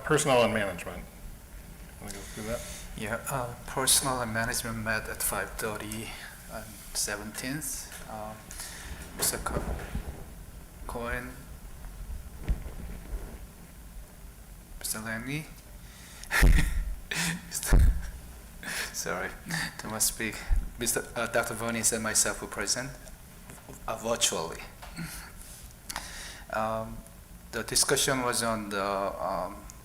Personnel and management. Want to go through that? Yeah, personnel and management met at 5:30 on 17th. Mr. Cohen, Mr. Langley, sorry, too much speak. Dr. Vernis and myself were present virtually. The discussion was on the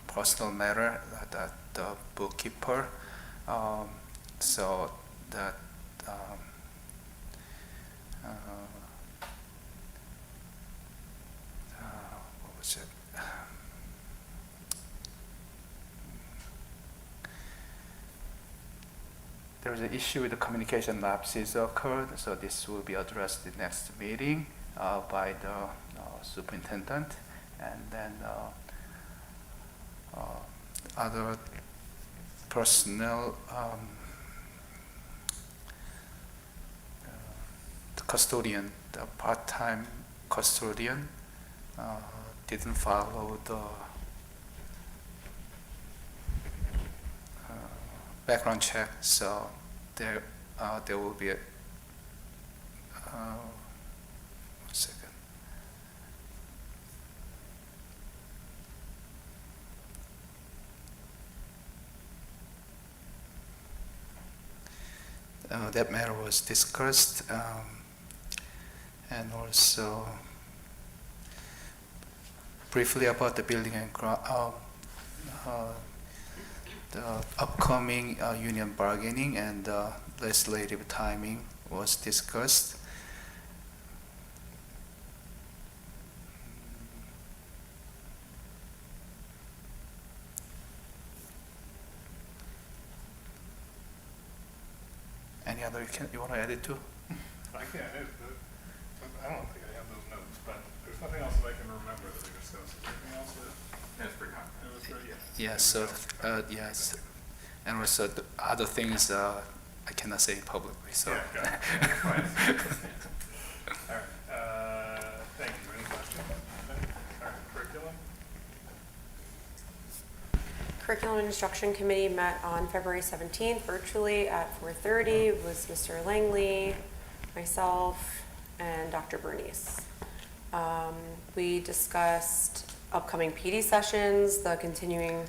personal matter that the bookkeeper, so that what was it? There was an issue with the communication lapses occurred, so this will be addressed in the next meeting by the superintendent, and then other personnel, the custodian, the part-time custodian didn't follow the background check, so there will be a one second. That matter was discussed, And also briefly about the building and the upcoming union bargaining and legislative timing was discussed. Any other you want to add it to? I can't, I don't think I have those notes, but there's nothing else that I can remember that we discussed. Is there anything else that? That's pretty comprehensive. It was very, Yeah, so, yes. And also the other things I cannot say publicly, so. Yeah, got it. Yeah, that's fine. All right, thank you. Any questions? All right, curriculum? Curriculum and Instruction Committee met on February 17th virtually at 4:30. It was Mr. Langley, myself, and Dr. Bernice. We discussed upcoming PD sessions, the continuing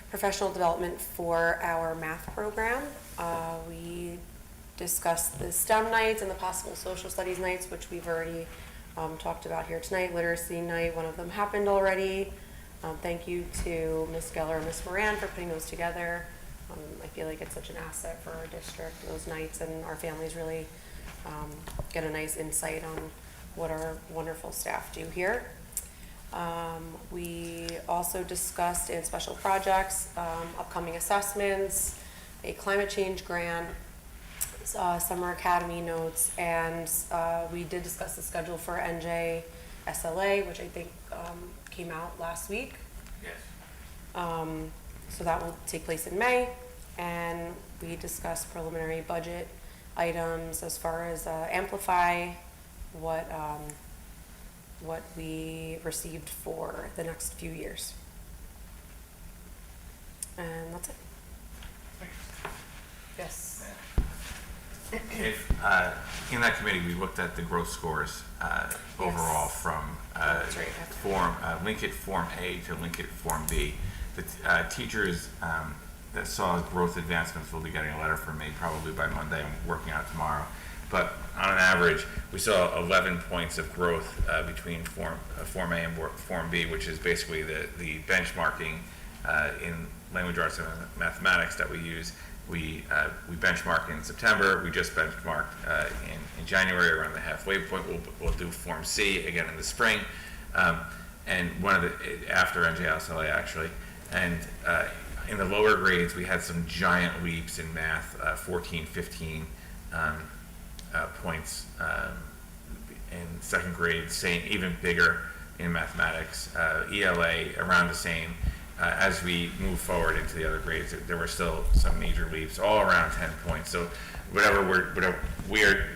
professional development for our math program. We discussed the STEM nights and the possible social studies nights, which we've already talked about here tonight. Literacy night, one of them happened already. Thank you to Ms. Geller and Ms. Moran for putting those together. I feel like it's such an asset for our district, those nights, and our families really get a nice insight on what our wonderful staff do here. We also discussed in special projects, upcoming assessments, a climate change grant, summer academy notes, and we did discuss the schedule for NJ SLA, which I think came out last week. Yes. So that will take place in May, and we discussed preliminary budget items as far as Amplify, what we received for the next few years. And that's it. Yes. If, in that committee, we looked at the growth scores overall from That's right. Linkit Form A to Linkit Form B. The teachers that saw growth advancements will be getting a letter from me probably by Monday. I'm working on it tomorrow. But on an average, we saw 11 points of growth between Form A and Form B, which is basically the benchmarking in language arts and mathematics that we use. We benchmark in September. We just benchmarked in January around the halfway point. We'll do Form C again in the spring, and after NJSLA actually. And in the lower grades, we had some giant leaps in math, 14, 15 points in second grade, even bigger in mathematics. ELA around the same. As we move forward into the other grades, there were still some major leaps, all around 10 points. So whatever we are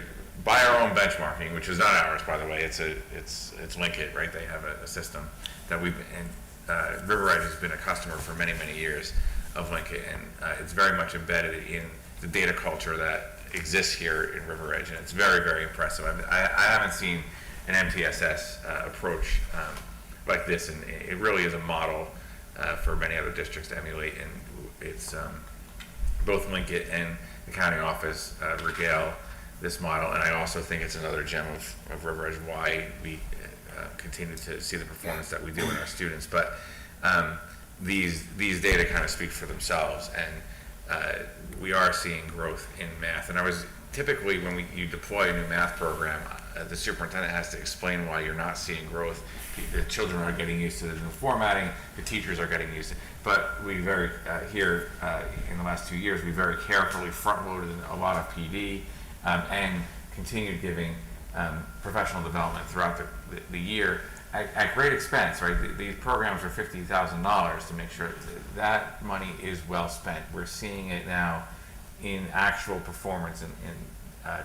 by our own benchmarking, which is not ours, by the way. It's Linkit, right? They have a system that River Edge has been a customer for many, many years of Linkit, and it's very much embedded in the data culture that exists here in River Edge, and it's very, very impressive. I haven't seen an MTSS approach like this, and it really is a model for many other districts to emulate, and it's both Linkit and the county office regale this model, and I also think it's another gem of River Edge, why we continue to see the performance that we do in our students. But these data kind of speak for themselves, and we are seeing growth in math. And typically when you deploy a new math program, the superintendent has to explain why you're not seeing growth. The children are getting used to the new formatting, the teachers are getting used to it. But we in the last 2 years, we very carefully front-loaded a lot of PD and continued giving professional development throughout the year at great expense, right? These programs are $50,000 to make sure that money is well spent. We're seeing it now in actual performance, in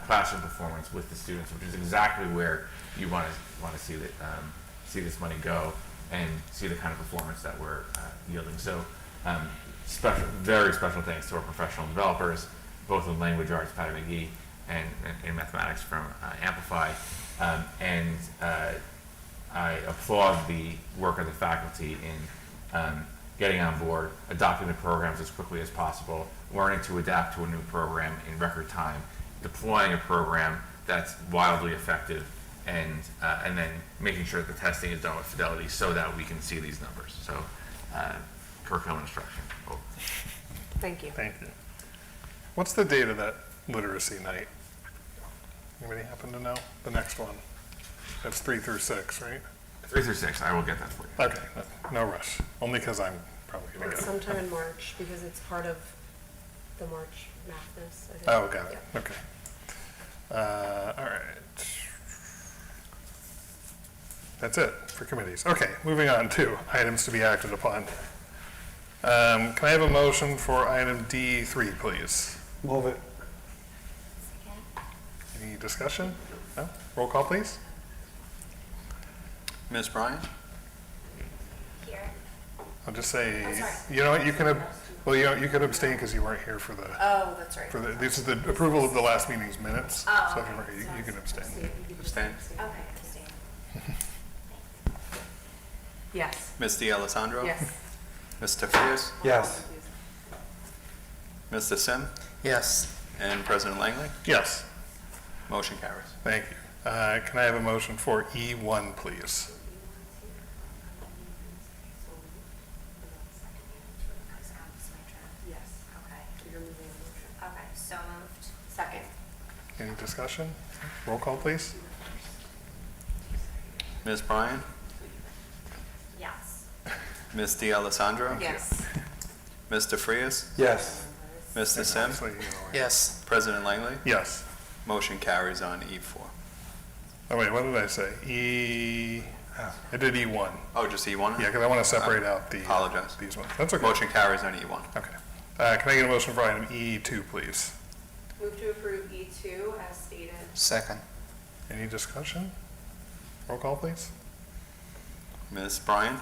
classroom performance with the students, which is exactly where you want to see this money go and see the kind of performance that we're yielding. So very special thanks to our professional developers, both in language arts, Patty McGee, and in mathematics from Amplify. I applaud the work of the faculty in getting on board, adopting the programs as quickly as possible, learning to adapt to a new program in record time, deploying a program that's wildly effective, and then making sure that the testing is done with fidelity so that we can see these numbers. So, curriculum instruction. Oh. Thank you. Thank you. What's the date of that literacy night? Anybody happen to know? The next one. That's 3 through 6, right? 3 through 6, I will get that for you. Okay, no rush. Only because I'm probably going to It's get it. sometime in March, because it's part of the March Madness. I think. Oh, got it. Yeah. Okay. All right. That's it for committees. Okay, moving on to items to be acted upon. Can I have a motion for item D3, please? Move it. Any discussion? No? Roll call, please. Ms. Bryan? Here. I'll just say, sorry. you know what, you can, well, you could abstain because you weren't here for the, Oh, that's right. this is the approval of the last meeting's minutes. Oh, So if you weren't here, you can abstain. Abstain. Okay, abstain. Yes. Ms. D'Alessandro? Yes. Mr. Frias? Yes. Mr. Sim? Yes. And President Langley? Yes, Motion carries. thank you. Can I have a motion for E1, please? Yes. Okay, so moved. Second. Any discussion? Roll call, please. Ms. Bryan? Yes. Ms. D'Alessandro? Yes. Mr. Frias? Yes. Mr. Sim? So, you know, Yes. President Langley? Yes. Motion carries on E4. Oh, wait, what did I say? I did E1. Oh, just E1? Yeah, because I want to separate out the. Apologize. These ones. That's okay. Motion carries on E1. Okay. Can I get a motion for item E2, please? Move to approve E2 as stated. Second. Any discussion? Roll call, please. Ms. Bryan?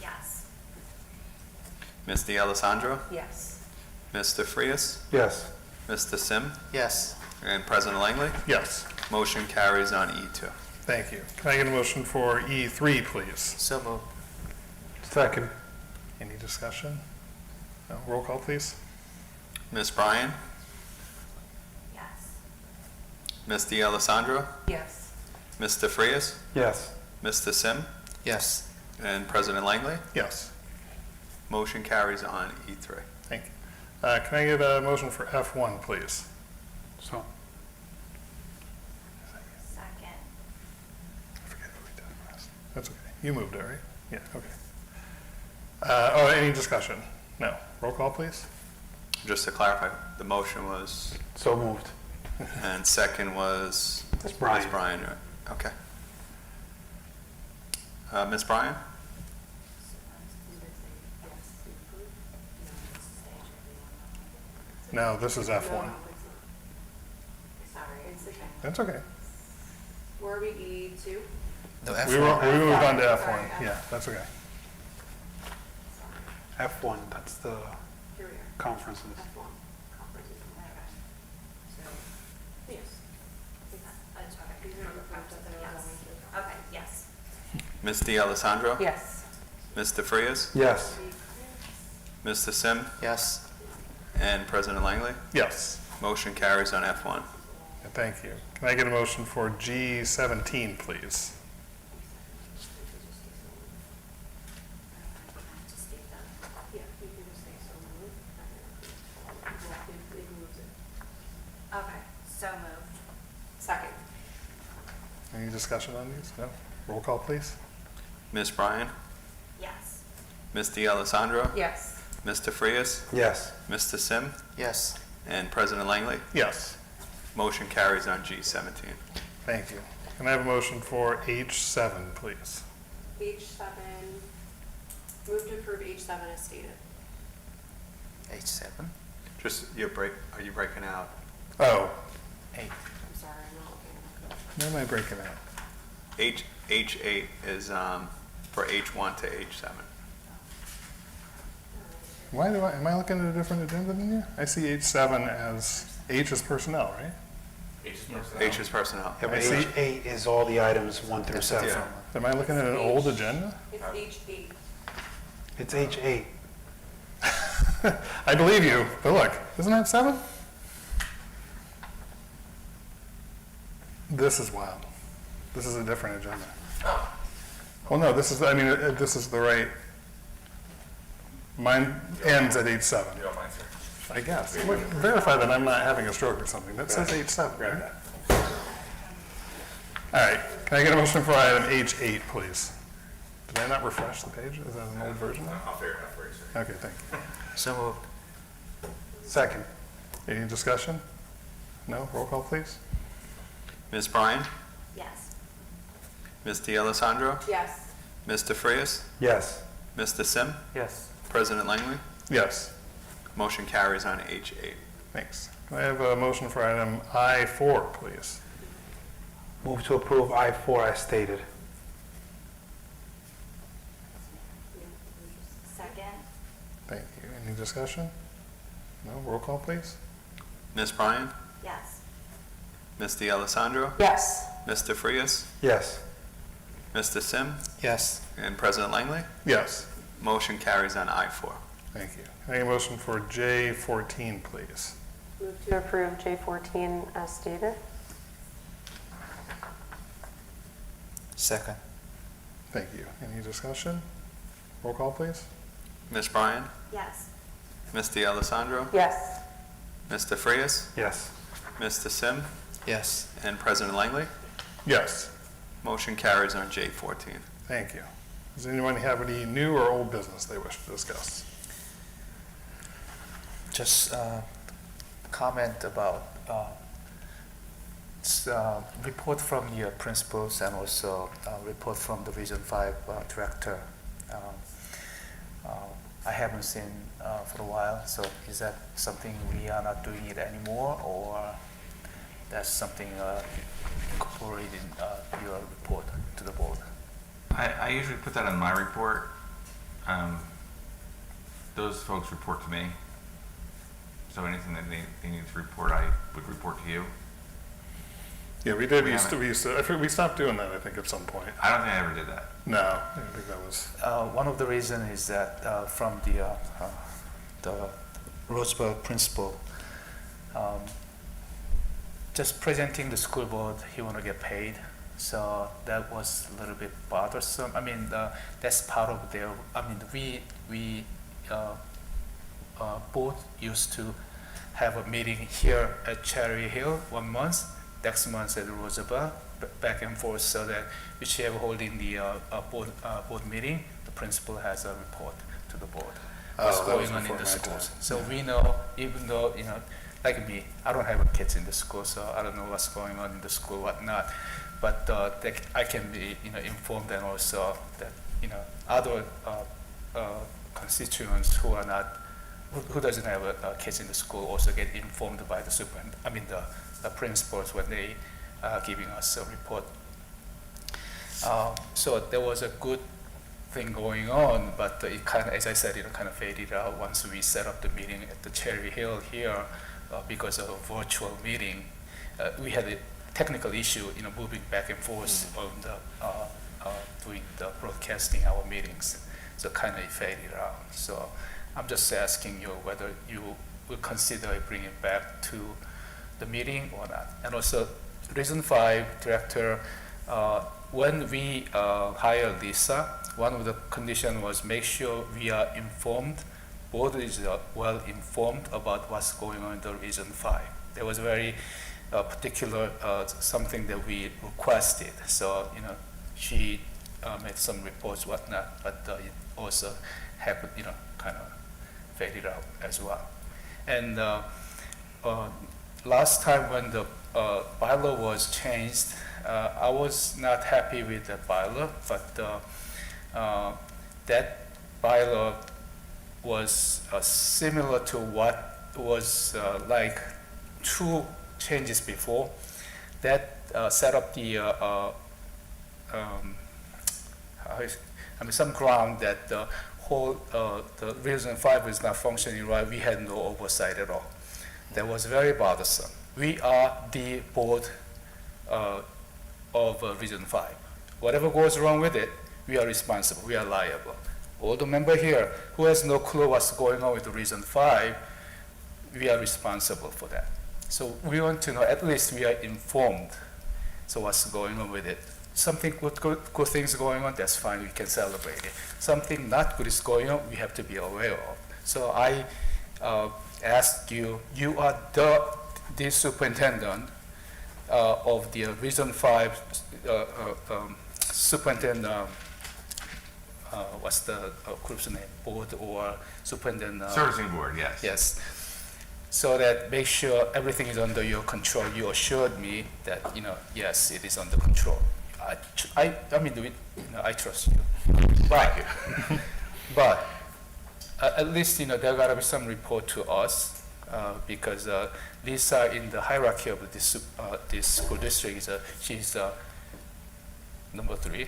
Yes. Ms. D'Alessandro? Yes. Mr. Frias? Yes. Mr. Sim? Yes. And President Langley? Yes. Motion carries on E2. Thank you. Can I get a motion for E3, please? So moved. Second. Any discussion? No? Roll call, please. Ms. Bryan? Yes. Ms. D'Alessandro? Yes. Mr. Frias? Yes. Mr. Sim? Yes. And President Langley? Yes. Motion carries on E3. Thank you. Can I get a motion for F1, please? So. Second. I forget what we did last. That's okay. You moved it, right? Yeah, okay. Any discussion? No. Roll call, please. Just to clarify, the motion was, So moved. and second was? Ms. Bryan. Ms. Bryan, right. Okay. Ms. Bryan? No, this is F1. Sorry, it's okay. That's okay. Were we E2? No, We moved on to Sorry, F1. F1. Yeah, that's okay. F1, that's the Here we are. conferences. F1. Conferences. So, yes. Okay, yes. Ms. D'Alessandro? Yes. Mr. Frias? Yes. Mr. Sim? Yes. And President Langley? Yes. Motion carries on F1. Thank you. Can I get a motion for G17, please? Okay, so moved. Second. Any discussion on these? No? Roll call, please. Ms. Bryan? Yes. Ms. D'Alessandro? Yes. Mr. Frias? Yes. Mr. Sim? Yes. And President Langley? Yes. Motion carries on G17. Thank you. Can I have a motion for H7, please? H7, move to approve H7 as stated. H7. Just, are you breaking out? Oh, Eight. I'm sorry, I'm not looking. where am I breaking out? H8 is for H1 to H7. Am I looking at a different agenda than you? I see H7 as, H is personnel, right? H is personnel. Yeah, but I see. H8 is all the items 1 through 7. Yeah. Am I looking at an old agenda? It's H8. It's H8. I believe you, but look, isn't that 7? This is wild. This is a different agenda. Well, no, this is, I mean, this is the right, mine ends at 8:07. You don't mind, sir? I guess. Look, verify that I'm not having a stroke or something. That says 8:07, right? All right, can I get a motion for item H8, please? Did I not refresh the page? Is that an old version? I'll figure it out for you, sir. Okay, thank you. So moved. Second. Any discussion? No? Roll call, please. Ms. Bryan, Yes. Ms. D'Alessandro, Yes. Mr. Frias, Yes. Mr. Sim, Yes. President Langley. Yes, Motion carries on H8. thanks. Can I have a motion for item I4, please? Move to approve I4 as stated. Second? Thank you. Any discussion? No? Roll call, please. Ms. Bryan, Yes. Ms. D'Alessandro, Yes. Mr. Frias, Yes. Mr. Sim, Yes. and President Langley. Yes, Motion carries on I4. thank you. Can I get a motion for J14, please? Move to approve J14 as stated. Second. Thank you. Any discussion? Roll call, please. Ms. Bryan, Yes. Ms. D'Alessandro, Yes. Mr. Frias, Yes. Mr. Sim, Yes. and President Langley. Yes, Motion carries on J14. thank you. Does anyone have any new or old business they wish to discuss? Just comment about report from the principals and also report from the Region 5 director. I haven't seen for a while, so is that something we are not doing it anymore, or that's something incorporated in your report to the board? I usually put that on my report. Those folks report to me. So anything that they need to report, I would report to you. Yeah, we did, We we stopped doing that, I think, at some point. I don't think I ever did that. No, I think that was, One of the reasons is that from the Roseburg principal, just presenting the school board, he want to get paid. So that was a little bit bothersome. I mean, that's part of their, I mean, we both used to have a meeting here at Cherry Hill 1 month, next month at Roseburg, back and forth, so that whichever holding the board meeting, the principal has a report to the board. What's that was going on in before the my schools. time. So we know, even though, like me, I don't have kids in the school, so I don't know what's going on in the school, whatnot. But I can be, informed, and also that, other constituents who are not, who doesn't have kids in the school also get informed by the the principals when they are giving us a report. So there was a good thing going on, but it kind of, as I said, kind of faded out once we set up the meeting at the Cherry Hill here because of a virtual meeting. We had a technical issue, moving back and forth on the doing the broadcasting our meetings, so kind of faded out. So I'm just asking you whether you will consider bringing it back to the meeting or not. And also, Region 5 director, when we hire Lisa, one of the conditions was make sure we are informed, board is well informed about what's going on in the Region 5. There was very particular something that we requested. So, she made some reports, whatnot, but it also happened, kind of faded out as well. And last time when the bylaw was changed, I was not happy with the bylaw, but that bylaw was similar to what was like 2 changes before. That set up the some ground that the whole the Region 5 is not functioning right. We had no oversight at all. That was very bothersome. We are the board of Region 5. Whatever goes wrong with it, we are responsible. We are liable. all the member here who has no clue what's going on with the Region 5, we are responsible for that. So we want to know, at least we are informed, so what's going on with it. Something good things going on, that's fine, we can celebrate it. Something not good is going on, we have to be aware of. So I ask you, you are the superintendent of the Region 5 superintendent, what's the group's name, board or superintendent? Servicing board, yes. Yes. So that make sure everything is under your control. You assured me that, yes, it is under control. I trust you. But at least, there gotta be some report to us, because Lisa in the hierarchy of this school district, she's number 3.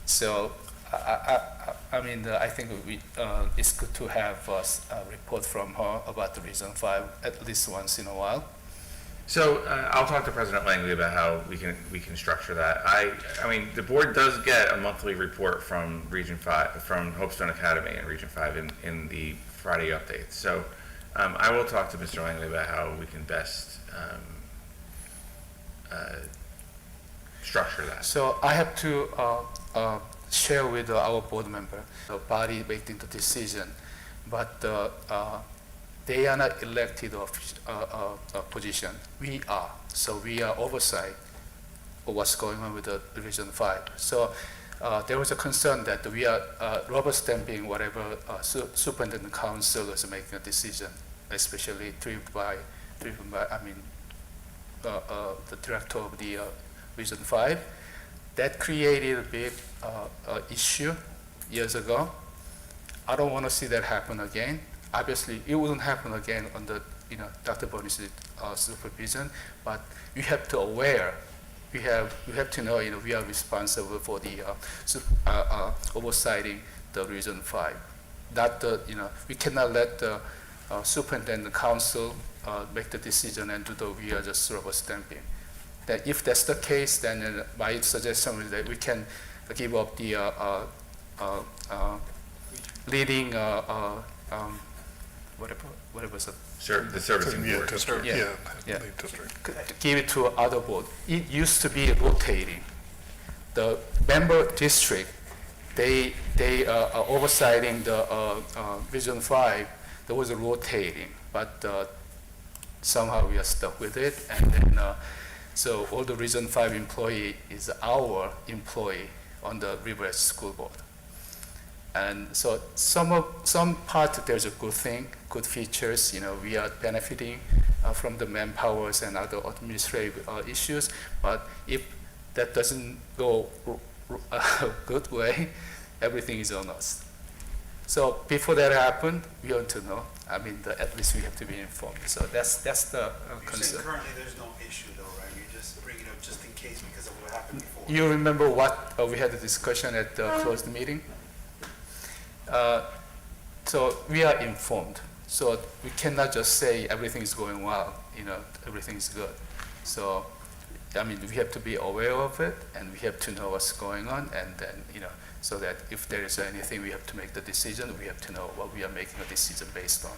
So I think it's good to have a report from her about the Region 5 at least once in a while. So I'll talk to President Langley about how we can structure that. I mean, the board does get a monthly report from Region 5, from Hopestone Academy and Region 5 in the Friday updates. So I will talk to Mr. Langley about how we can best structure that. So I have to share with our board member, the body making the decision, but they are not elected position. We are. So we are oversight of what's going on with the Region 5. So there was a concern that we are rubber stamping whatever superintendent council is making a decision, especially driven by the director of the Region 5. That created a big issue years ago. I don't want to see that happen again. Obviously, it wouldn't happen again under Dr. Bonis' supervision, but we have to aware. We have to know we are responsible for the oversighting the Region 5. That we cannot let the superintendent council make the decision and we are just rubber stamping. That if that's the case, then my suggestion is that we can give up the leading whatever was it? The servicing board. District, Yeah. yeah, lead district. Give it to other board. It used to be rotating. The member district, they are oversighting the Region 5. There was a rotating, but somehow we are stuck with it, and then so all the Region 5 employee is our employee on the River School Board. And so some part there's a good thing, good features. We are benefiting from the manpowers and other administrative issues. But if that doesn't go a good way, everything is on us. So before that happens, we want to know. At least we have to be informed. So that's the You're concern. saying currently there's no issue though, right? You just bring it up just in case because of what happened before. You remember what we had a discussion at the closed meeting? So we are informed. So we cannot just say everything is going well, everything is good. So, we have to be aware of it and we have to know what's going on, and then, so that if there is anything we have to make the decision, we have to know what we are making a decision based on.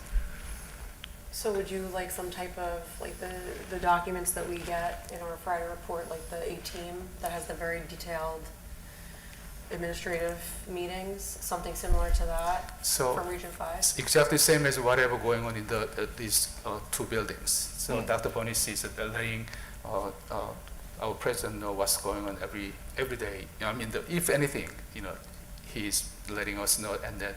So would you like some type of, the documents that we get in our Friday report, like the A-team that has the very detailed administrative meetings, something similar to that So from Region 5? it's exactly the same as whatever going on in these 2 buildings. So Dr. Bonis is letting our president know what's going on every day. If anything, he's letting us know, and then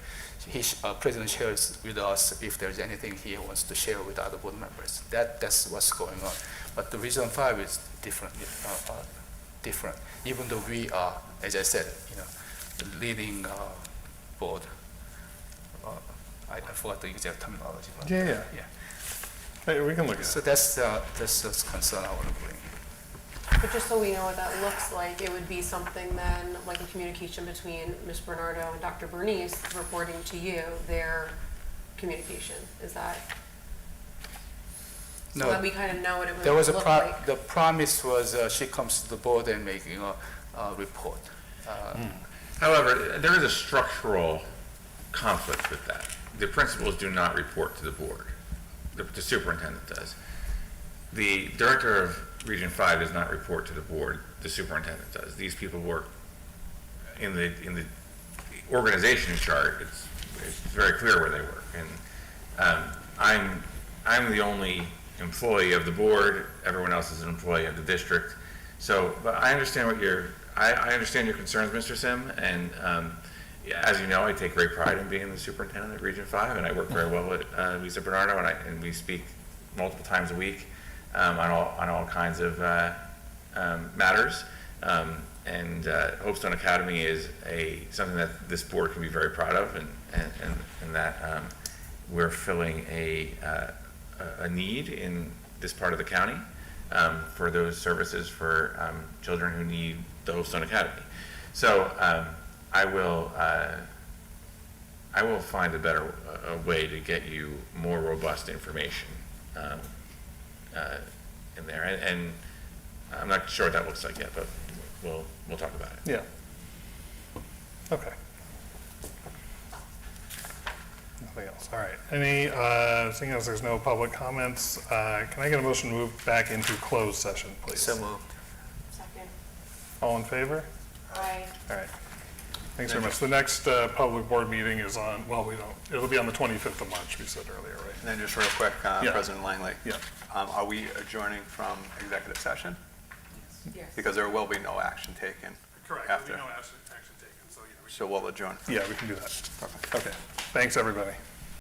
president shares with us if there's anything he wants to share with other board members. That's what's going on. But the Region 5 is different. Even though we are, as I said, the leading board. I forgot the exact terminology. But Yeah. Hey, we can look at So it. that's the concern I want to bring. But just so we know what that looks like, it would be something then, like a communication between Ms. Bernardo and Dr. Bernice reporting to you their communication. Is that? So No, that we kind of know what it would there was look like. the promise was she comes to the board and making a report. However, there is a structural conflict with that. The principals do not report to the board. The superintendent does. The director of Region 5 does not report to the board. The superintendent does. These people work in the organization chart. It's very clear where they work. And I'm the only employee of the board. Everyone else is an employee of the district. So, but I understand I understand your concerns, Mr. Sim, and as you know, I take great pride in being the superintendent of Region 5, and I work very well with Lisa Bernardo, and we speak multiple times a week on all kinds of matters. And Hopestone Academy is something that this board can be very proud of, and that we're filling a need in this part of the county for those services for children who need the Hopestone Academy. So I will find a way to get you more robust information in there, and I'm not sure what that looks like yet, but we'll talk about it. Yeah. Okay. Nothing else. All right. Seeing as there's no public comments, can I get a motion to move back into closed session, please? So moved. Second. All in favor? Aye. All right. Thanks very much. The next public board meeting is on, it'll be on the 25th of March, we said earlier, right? And then just real quick, Yeah. President Langley. Yeah. Are we adjourning from executive session? Yes. Because there will be no action taken. Correct. After. Action taken, so yeah. So we'll adjourn. Yeah, we can do that. Perfect. Okay. Thanks, everybody.